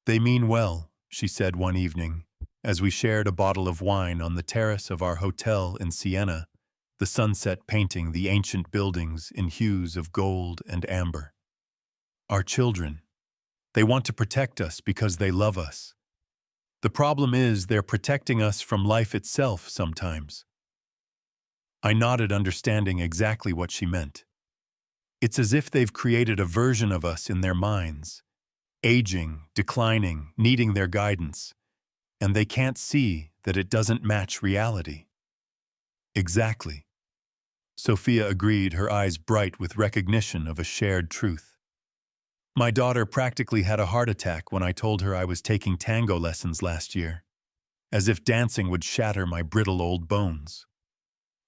"They mean well," she said one evening, as we shared a bottle of wine on the terrace of our hotel in Siena, the sunset painting the ancient buildings in hues of gold and amber. "Our children. They want to protect us because they love us. The problem is they're protecting us from life itself sometimes." I nodded, understanding exactly what she meant. It's as if they've created a version of us in their minds, aging, declining, needing their guidance, and they can't see that it doesn't match reality. Exactly. Sophia agreed, her eyes bright with recognition of a shared truth. My daughter practically had a heart attack when I told her I was taking tango lessons last year, as if dancing would shatter my brittle old bones.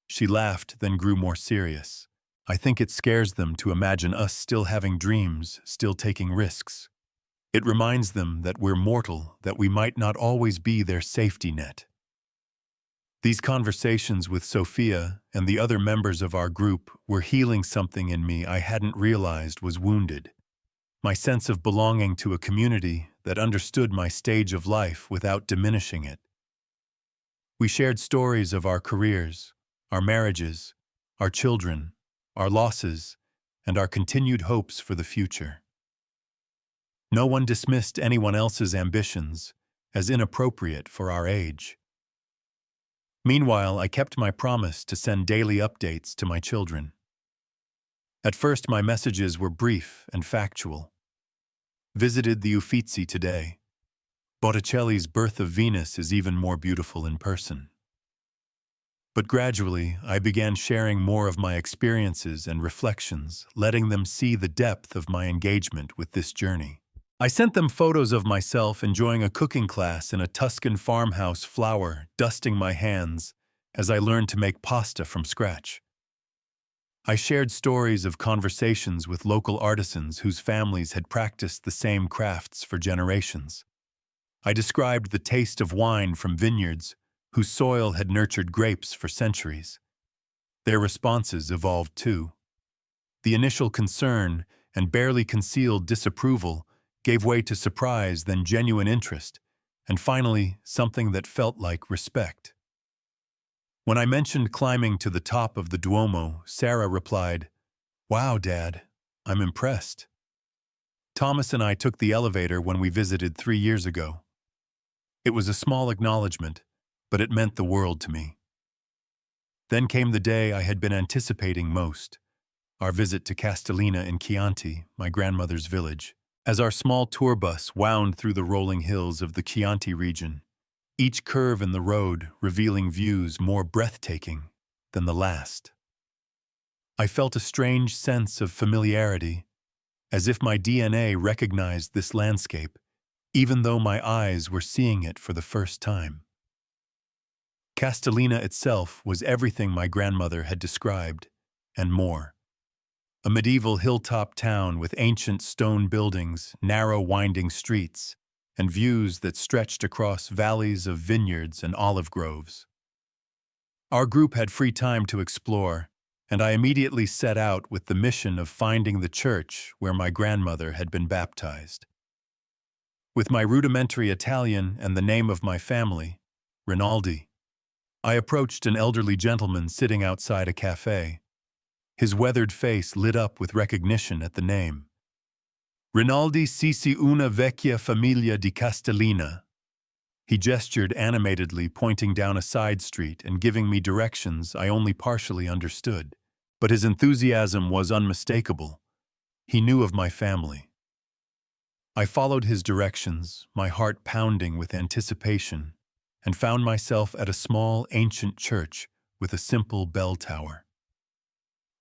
She laughed, then grew more serious. "I think it scares them to imagine us still having dreams, still taking risks. It reminds them that we're mortal, that we might not always be their safety net." These conversations with Sophia and the other members of our group were healing something in me I hadn't realized was wounded. My sense of belonging to a community that understood my stage of life without diminishing it. We shared stories of our careers, our marriages, our children, our losses, and our continued hopes for the future. No one dismissed anyone else's ambitions as inappropriate for our age. Meanwhile, I kept my promise to send daily updates to my children. At first, my messages were brief and factual. Visited the Uffizi today. Botticelli's Birth of Venus is even more beautiful in person. But gradually, I began sharing more of my experiences and reflections, letting them see the depth of my engagement with this journey. I sent them photos of myself enjoying a cooking class in a Tuscan farmhouse flower, dusting my hands as I learned to make pasta from scratch. I shared stories of conversations with local artisans whose families had practiced the same crafts for generations. I described the taste of wine from vineyards whose soil had nurtured grapes for centuries. Their responses evolved too. The initial concern and barely concealed disapproval gave way to surprise, then genuine interest, and finally something that felt like respect. When I mentioned climbing to the top of the Duomo, Sarah replied, "Wow, Dad, I'm impressed." Thomas and I took the elevator when we visited 3 years ago. It was a small acknowledgement, but it meant the world to me. Then came the day I had been anticipating most, our visit to Castellina in Chianti, my grandmother's village. As our small tour bus wound through the rolling hills of the Chianti region, each curve in the road revealing views more breathtaking than the last. I felt a strange sense of familiarity, as if my DNA recognized this landscape, even though my eyes were seeing it for the first time. Castellina itself was everything my grandmother had described, and more. A medieval hilltop town with ancient stone buildings, narrow winding streets, and views that stretched across valleys of vineyards and olive groves. Our group had free time to explore, and I immediately set out with the mission of finding the church where my grandmother had been baptized. With my rudimentary Italian and the name of my family, Rinaldi, I approached an elderly gentleman sitting outside a cafe. His weathered face lit up with recognition at the name. "Rinaldi Sisi una vecchia famiglia di Castellina." He gestured animatedly, pointing down a side street and giving me directions I only partially understood. But his enthusiasm was unmistakable. He knew of my family. I followed his directions, my heart pounding with anticipation, and found myself at a small, ancient church with a simple bell tower.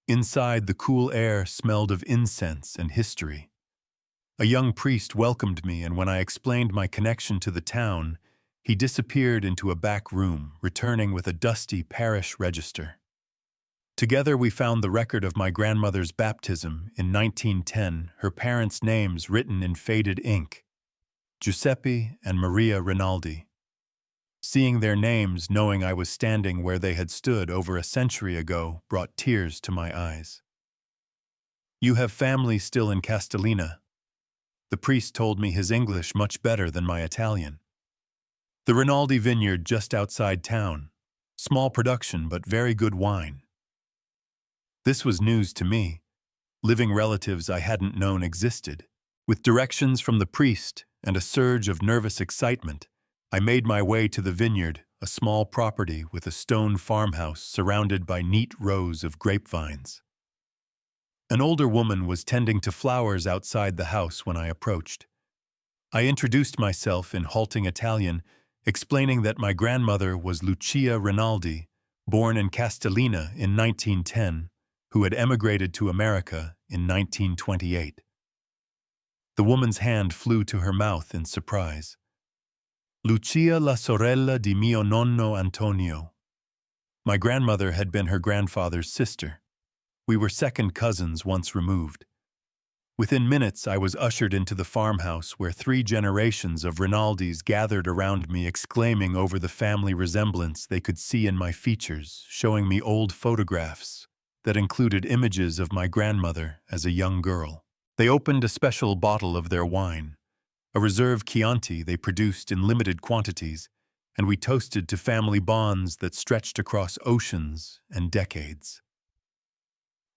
Inside, the cool air smelled of incense and history. A young priest welcomed me, and when I explained my connection to the town, he disappeared into a back room, returning with a dusty parish register. Together we found the record of my grandmother's baptism in 1910, her parents' names written in faded ink, Giuseppe and Maria Rinaldi. Seeing their names, knowing I was standing where they had stood over a century ago, brought tears to my eyes. "You have family still in Castellina?" The priest told me his English much better than my Italian. "The Rinaldi vineyard just outside town. Small production, but very good wine." This was news to me, living relatives I hadn't known existed. With directions from the priest and a surge of nervous excitement, I made my way to the vineyard, a small property with a stone farmhouse surrounded by neat rows of grapevines. An older woman was tending to flowers outside the house when I approached. I introduced myself in halting Italian, explaining that my grandmother was Lucia Rinaldi, born in Castellina in 1910, who had emigrated to America in 1928. The woman's hand flew to her mouth in surprise. "Lucia la sorella di mio nonno Antonio." My grandmother had been her grandfather's sister. We were second cousins once removed. Within minutes, I was ushered into the farmhouse where 3 generations of Rinaldis gathered around me, exclaiming over the family resemblance they could see in my features, showing me old photographs that included images of my grandmother as a young girl. They opened a special bottle of their wine, a reserve Chianti they produced in limited quantities, and we toasted to family bonds that stretched across oceans and decades.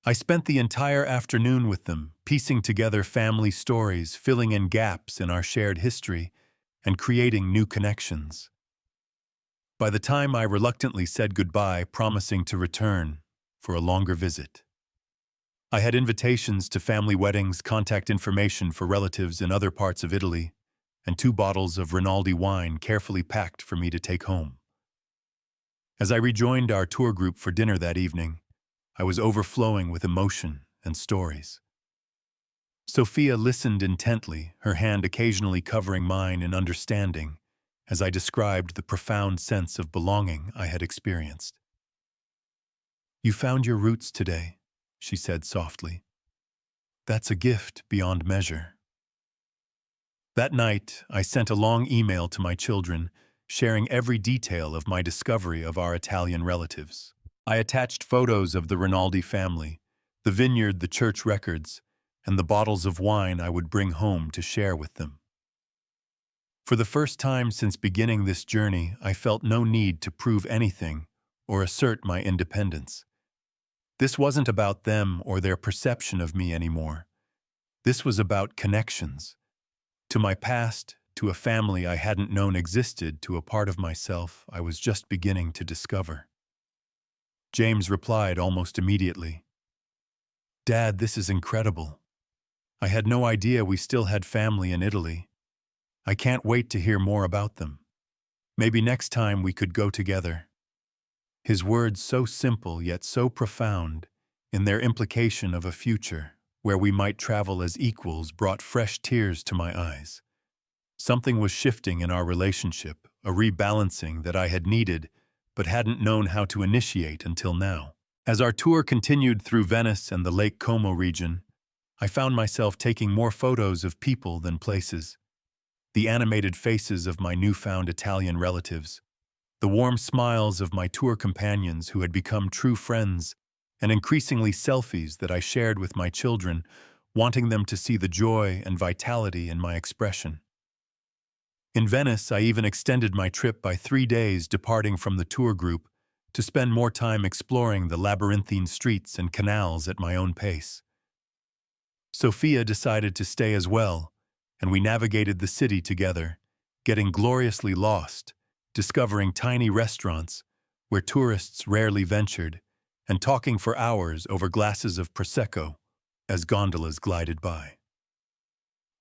I spent the entire afternoon with them, piecing together family stories, filling in gaps in our shared history, and creating new connections. By the time I reluctantly said goodbye, promising to return for a longer visit, I had invitations to family weddings, contact information for relatives in other parts of Italy, and 2 bottles of Rinaldi wine carefully packed for me to take home. As I rejoined our tour group for dinner that evening, I was overflowing with emotion and stories. Sophia listened intently, her hand occasionally covering mine in understanding, as I described the profound sense of belonging I had experienced. "You found your roots today," she said softly. "That's a gift beyond measure." That night, I sent a long email to my children, sharing every detail of my discovery of our Italian relatives. I attached photos of the Rinaldi family, the vineyard, the church records, and the bottles of wine I would bring home to share with them. For the first time since beginning this journey, I felt no need to prove anything or assert my independence. This wasn't about them or their perception of me anymore. This was about connections. To my past, to a family I hadn't known existed, to a part of myself I was just beginning to discover. James replied almost immediately, "Dad, this is incredible. I had no idea we still had family in Italy. I can't wait to hear more about them. Maybe next time we could go together." His words, so simple yet so profound in their implication of a future where we might travel as equals, brought fresh tears to my eyes. Something was shifting in our relationship, a rebalancing that I had needed but hadn't known how to initiate until now. As our tour continued through Venice and the Lake Como region, I found myself taking more photos of people than places. The animated faces of my newfound Italian relatives, the warm smiles of my tour companions who had become true friends, and increasingly selfies that I shared with my children, wanting them to see the joy and vitality in my expression. In Venice, I even extended my trip by 3 days, departing from the tour group to spend more time exploring the labyrinthine streets and canals at my own pace. Sophia decided to stay as well, and we navigated the city together, getting gloriously lost, discovering tiny restaurants where tourists rarely ventured, and talking for hours over glasses of Prosecco as gondolas glided by.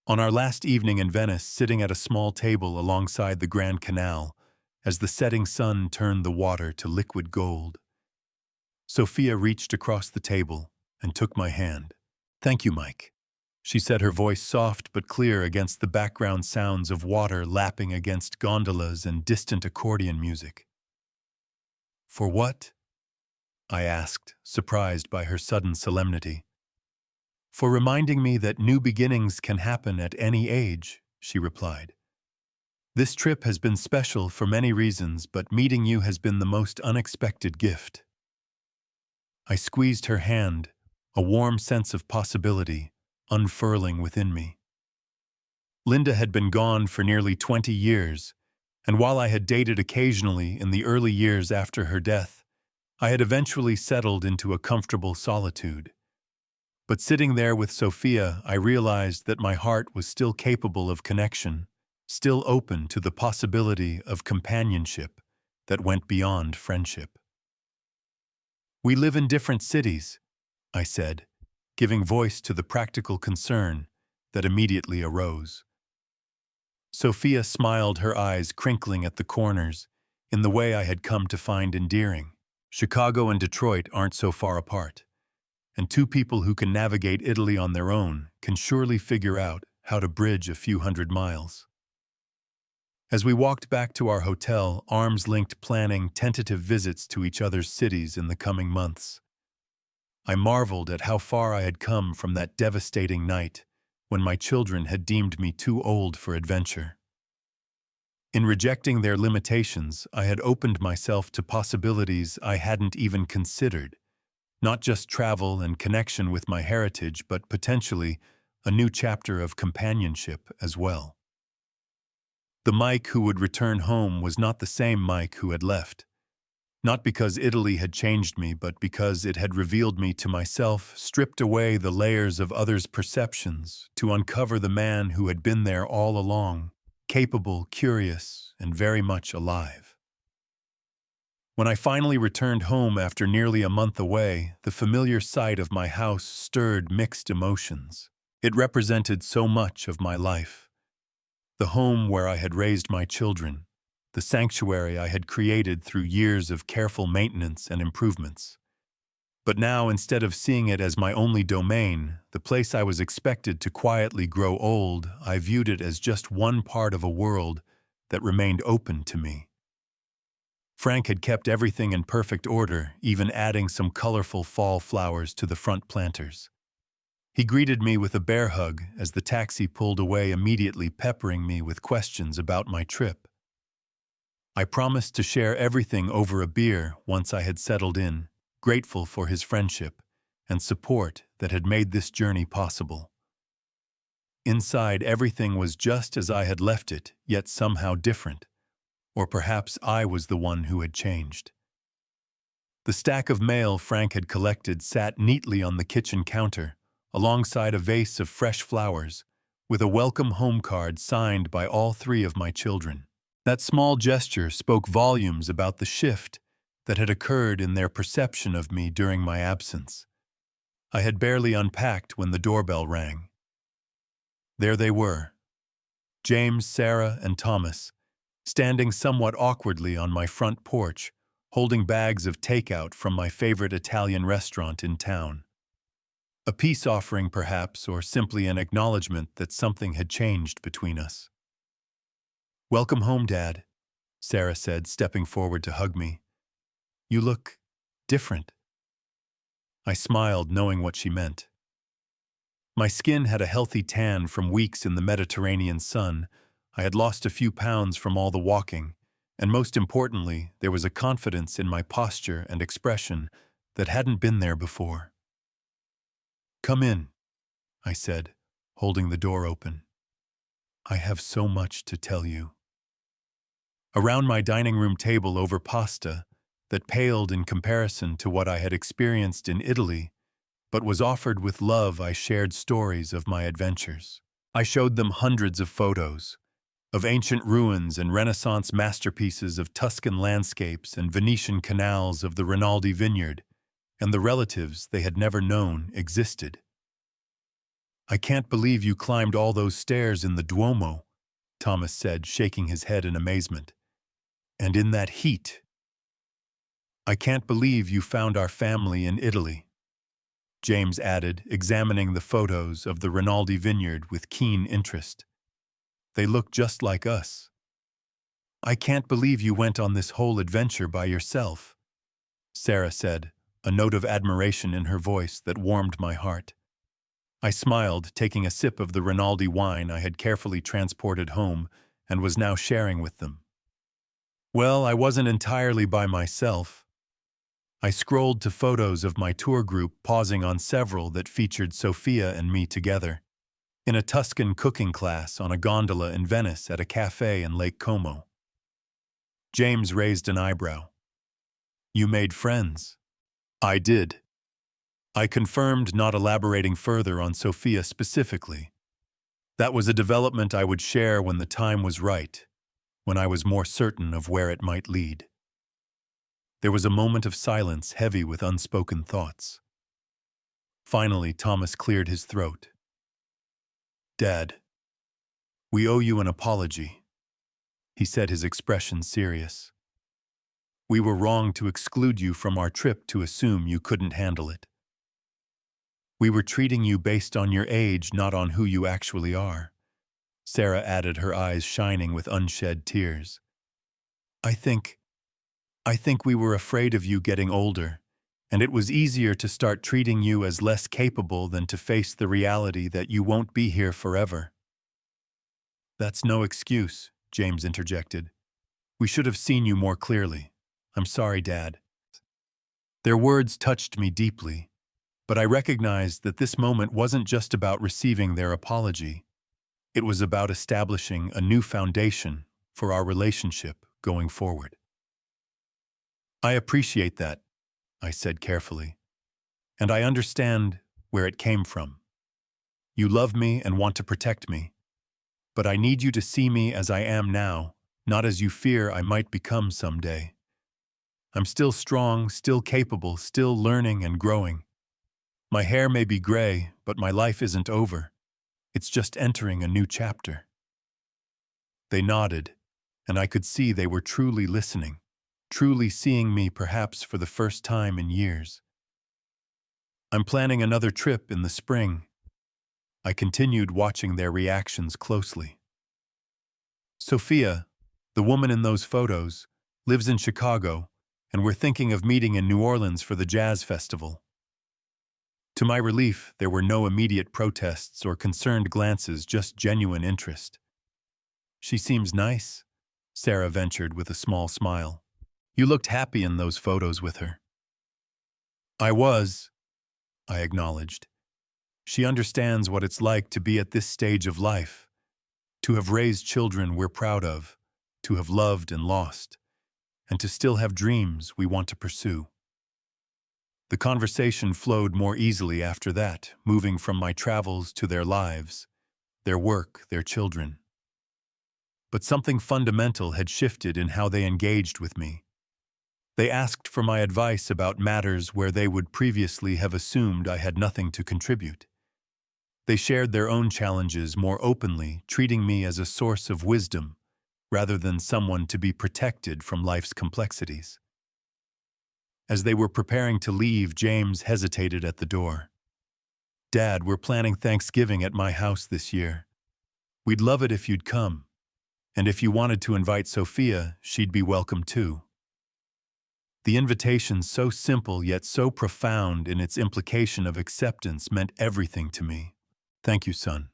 On our last evening in Venice, sitting at a small table alongside the Grand Canal, as the setting sun turned the water to liquid gold, Sophia reached across the table and took my hand. "Thank you, Mike," she said, her voice soft but clear against the background sounds of water lapping against gondolas and distant accordion music. "For what?" I asked, surprised by her sudden solemnity. "For reminding me that new beginnings can happen at any age," she replied. "This trip has been special for many reasons, but meeting you has been the most unexpected gift." I squeezed her hand, a warm sense of possibility unfurling within me. Linda had been gone for nearly 20 years, and while I had dated occasionally in the early years after her death, I had eventually settled into a comfortable solitude. But sitting there with Sophia, I realized that my heart was still capable of connection, still open to the possibility of companionship that went beyond friendship. "We live in different cities," I said, giving voice to the practical concern that immediately arose. Sophia smiled, her eyes crinkling at the corners, in the way I had come to find endearing. "Chicago and Detroit aren't so far apart, and 2 people who can navigate Italy on their own can surely figure out how to bridge a few hundred miles." As we walked back to our hotel, arms linked, planning tentative visits to each other's cities in the coming months, I marveled at how far I had come from that devastating night when my children had deemed me too old for adventure. In rejecting their limitations, I had opened myself to possibilities I hadn't even considered, not just travel and connection with my heritage, but potentially a new chapter of companionship as well. The Mike who would return home was not the same Mike who had left. Not because Italy had changed me, but because it had revealed me to myself, stripped away the layers of others' perceptions to uncover the man who had been there all along, capable, curious, and very much alive. When I finally returned home after nearly a month away, the familiar sight of my house stirred mixed emotions. It represented so much of my life. The home where I had raised my children, the sanctuary I had created through years of careful maintenance and improvements. But now, instead of seeing it as my only domain, the place I was expected to quietly grow old, I viewed it as just one part of a world that remained open to me. Frank had kept everything in perfect order, even adding some colorful fall flowers to the front planters. He greeted me with a bear hug as the taxi pulled away, immediately peppering me with questions about my trip. I promised to share everything over a beer once I had settled in, grateful for his friendship and support that had made this journey possible. Inside, everything was just as I had left it, yet somehow different. Or perhaps I was the one who had changed. The stack of mail Frank had collected sat neatly on the kitchen counter, alongside a vase of fresh flowers, with a welcome home card signed by all three of my children. That small gesture spoke volumes about the shift that had occurred in their perception of me during my absence. I had barely unpacked when the doorbell rang. There they were, James, Sarah, and Thomas, standing somewhat awkwardly on my front porch, holding bags of takeout from my favorite Italian restaurant in town. A peace offering, perhaps, or simply an acknowledgement that something had changed between us. "Welcome home, Dad," Sarah said, stepping forward to hug me. "You look different." I smiled, knowing what she meant. My skin had a healthy tan from weeks in the Mediterranean sun. I had lost a few pounds from all the walking, and most importantly, there was a confidence in my posture and expression that hadn't been there before. "Come in," I said, holding the door open. "I have so much to tell you." Around my dining room table over pasta, that paled in comparison to what I had experienced in Italy, but was offered with love, I shared stories of my adventures. I showed them hundreds of photos, of ancient ruins and Renaissance masterpieces, of Tuscan landscapes and Venetian canals, of the Rinaldi vineyard, and the relatives they had never known existed. "I can't believe you climbed all those stairs in the Duomo," Thomas said, shaking his head in amazement. "And in that heat. I can't believe you found our family in Italy," James added, examining the photos of the Rinaldi vineyard with keen interest. "They look just like us." "I can't believe you went on this whole adventure by yourself," Sarah said, a note of admiration in her voice that warmed my heart. I smiled, taking a sip of the Rinaldi wine I had carefully transported home and was now sharing with them. "Well, I wasn't entirely by myself." I scrolled to photos of my tour group, pausing on several that featured Sophia and me together, in a Tuscan cooking class on a gondola in Venice at a cafe in Lake Como. James raised an eyebrow. "You made friends." "I did." I confirmed, not elaborating further on Sophia specifically. That was a development I would share when the time was right, when I was more certain of where it might lead. There was a moment of silence, heavy with unspoken thoughts. Finally, Thomas cleared his throat. "Dad, we owe you an apology," he said, his expression serious. "We were wrong to exclude you from our trip, to assume you couldn't handle it. We were treating you based on your age, not on who you actually are," Sarah added, her eyes shining with unshed tears. I think we were afraid of you getting older, and it was easier to start treating you as less capable than to face the reality that you won't be here forever." "That's no excuse," James interjected. "We should have seen you more clearly. I'm sorry, Dad." Their words touched me deeply, but I recognized that this moment wasn't just about receiving their apology. It was about establishing a new foundation for our relationship going forward. I appreciate that, I said carefully, and I understand where it came from. You love me and want to protect me, but I need you to see me as I am now, not as you fear I might become someday. I'm still strong, still capable, still learning and growing. My hair may be gray, but my life isn't over. It's just entering a new chapter. They nodded, and I could see they were truly listening, truly seeing me perhaps for the first time in years. I'm planning another trip in the spring. I continued watching their reactions closely. Sophia, the woman in those photos, lives in Chicago, and we're thinking of meeting in New Orleans for the jazz festival. To my relief, there were no immediate protests or concerned glances, just genuine interest. She seems nice, Sarah ventured with a small smile. You looked happy in those photos with her. I was, I acknowledged. She understands what it's like to be at this stage of life, to have raised children we're proud of, to have loved and lost, and to still have dreams we want to pursue. The conversation flowed more easily after that, moving from my travels to their lives, their work, their children. But something fundamental had shifted in how they engaged with me. They asked for my advice about matters where they would previously have assumed I had nothing to contribute. They shared their own challenges more openly, treating me as a source of wisdom, rather than someone to be protected from life's complexities. As they were preparing to leave, James hesitated at the door. Dad, we're planning Thanksgiving at my house this year. We'd love it if you'd come. And if you wanted to invite Sophia, she'd be welcome too. The invitation, so simple yet so profound in its implication of acceptance, meant everything to me. Thank you, son.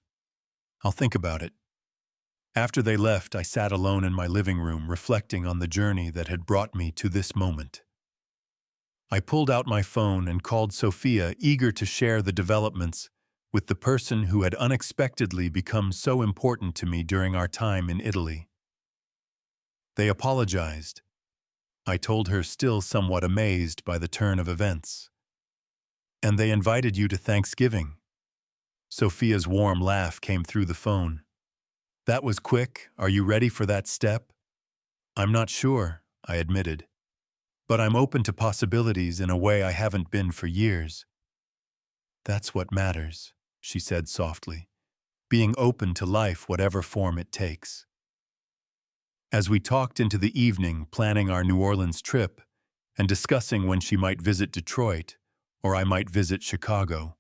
I'll think about it. After they left, I sat alone in my living room, reflecting on the journey that had brought me to this moment. I pulled out my phone and called Sophia, eager to share the developments with the person who had unexpectedly become so important to me during our time in Italy. They apologized. I told her, still somewhat amazed by the turn of events. And they invited you to Thanksgiving. Sophia's warm laugh came through the phone. That was quick. Are you ready for that step? I'm not sure, I admitted. But I'm open to possibilities in a way I haven't been for years. That's what matters, she said softly, being open to life, whatever form it takes. As we talked into the evening, planning our New Orleans trip and discussing when she might visit Detroit or I might visit Chicago,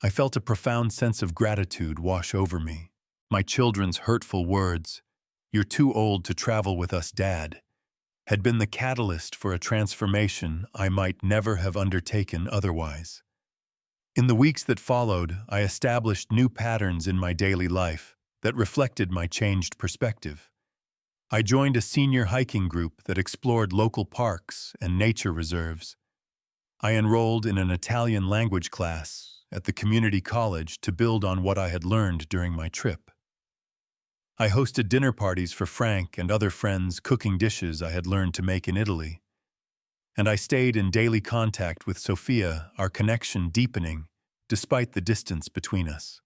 I felt a profound sense of gratitude wash over me. My children's hurtful words, "You're too old to travel with us, Dad," had been the catalyst for a transformation I might never have undertaken otherwise. In the weeks that followed, I established new patterns in my daily life that reflected my changed perspective. I joined a senior hiking group that explored local parks and nature reserves. I enrolled in an Italian language class at the community college to build on what I had learned during my trip. I hosted dinner parties for Frank and other friends, cooking dishes I had learned to make in Italy. And I stayed in daily contact with Sophia, our connection deepening despite the distance between us.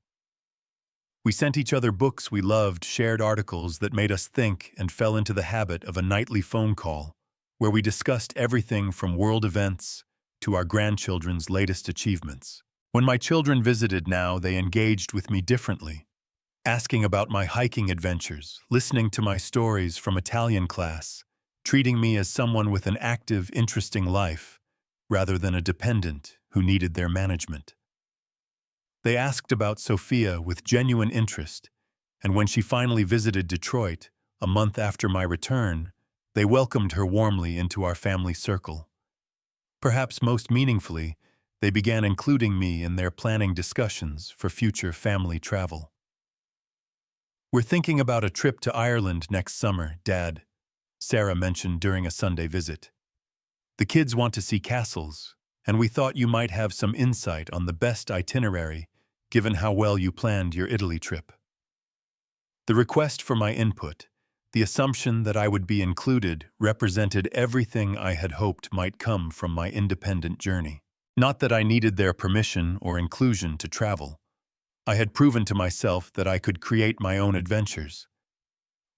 We sent each other books we loved, shared articles that made us think, and fell into the habit of a nightly phone call where we discussed everything from world events to our grandchildren's latest achievements. When my children visited now, they engaged with me differently, asking about my hiking adventures, listening to my stories from Italian class, treating me as someone with an active, interesting life, rather than a dependent who needed their management. They asked about Sophia with genuine interest, and when she finally visited Detroit, a month after my return, they welcomed her warmly into our family circle. Perhaps most meaningfully, they began including me in their planning discussions for future family travel. We're thinking about a trip to Ireland next summer, Dad, Sarah mentioned during a Sunday visit. The kids want to see castles, and we thought you might have some insight on the best itinerary, given how well you planned your Italy trip. The request for my input, The assumption that I would be included represented everything I had hoped might come from my independent journey. Not that I needed their permission or inclusion to travel. I had proven to myself that I could create my own adventures,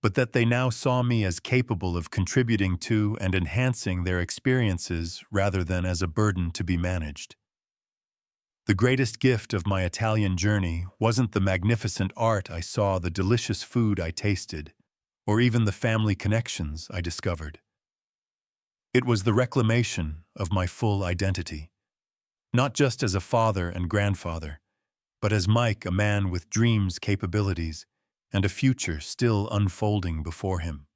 but that they now saw me as capable of contributing to and enhancing their experiences rather than as a burden to be managed. The greatest gift of my Italian journey wasn't the magnificent art I saw, the delicious food I tasted, or even the family connections I discovered. It was the reclamation of my full identity, not just as a father and grandfather, but as Mike, a man with dreams, capabilities, and a future still unfolding before him.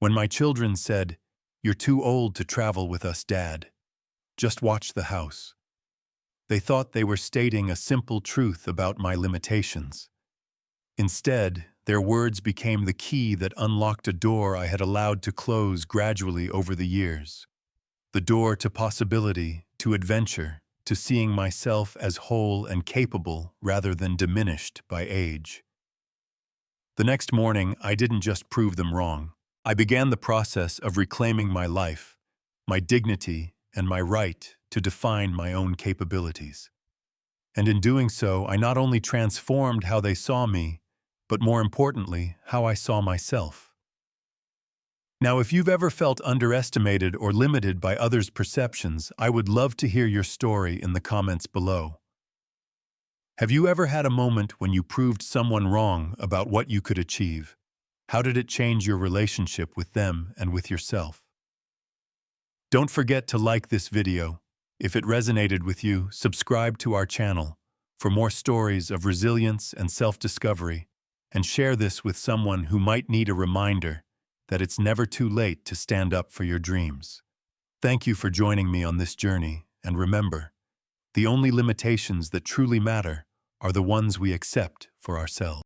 When my children said, "You're too old to travel with us, Dad. Just watch the house," they thought they were stating a simple truth about my limitations. Instead, their words became the key that unlocked a door I had allowed to close gradually over the years. The door to possibility, to adventure, to seeing myself as whole and capable rather than diminished by age. The next morning, I didn't just prove them wrong. I began the process of reclaiming my life, my dignity, and my right to define my own capabilities. And in doing so, I not only transformed how they saw me, but more importantly, how I saw myself. Now, if you've ever felt underestimated or limited by others' perceptions, I would love to hear your story in the comments below. Have you ever had a moment when you proved someone wrong about what you could achieve? How did it change your relationship with them and with yourself? Don't forget to like this video. If it resonated with you, subscribe to our channel for more stories of resilience and self-discovery, and share this with someone who might need a reminder that it's never too late to stand up for your dreams. Thank you for joining me on this journey, and remember, the only limitations that truly matter are the ones we accept for ourselves.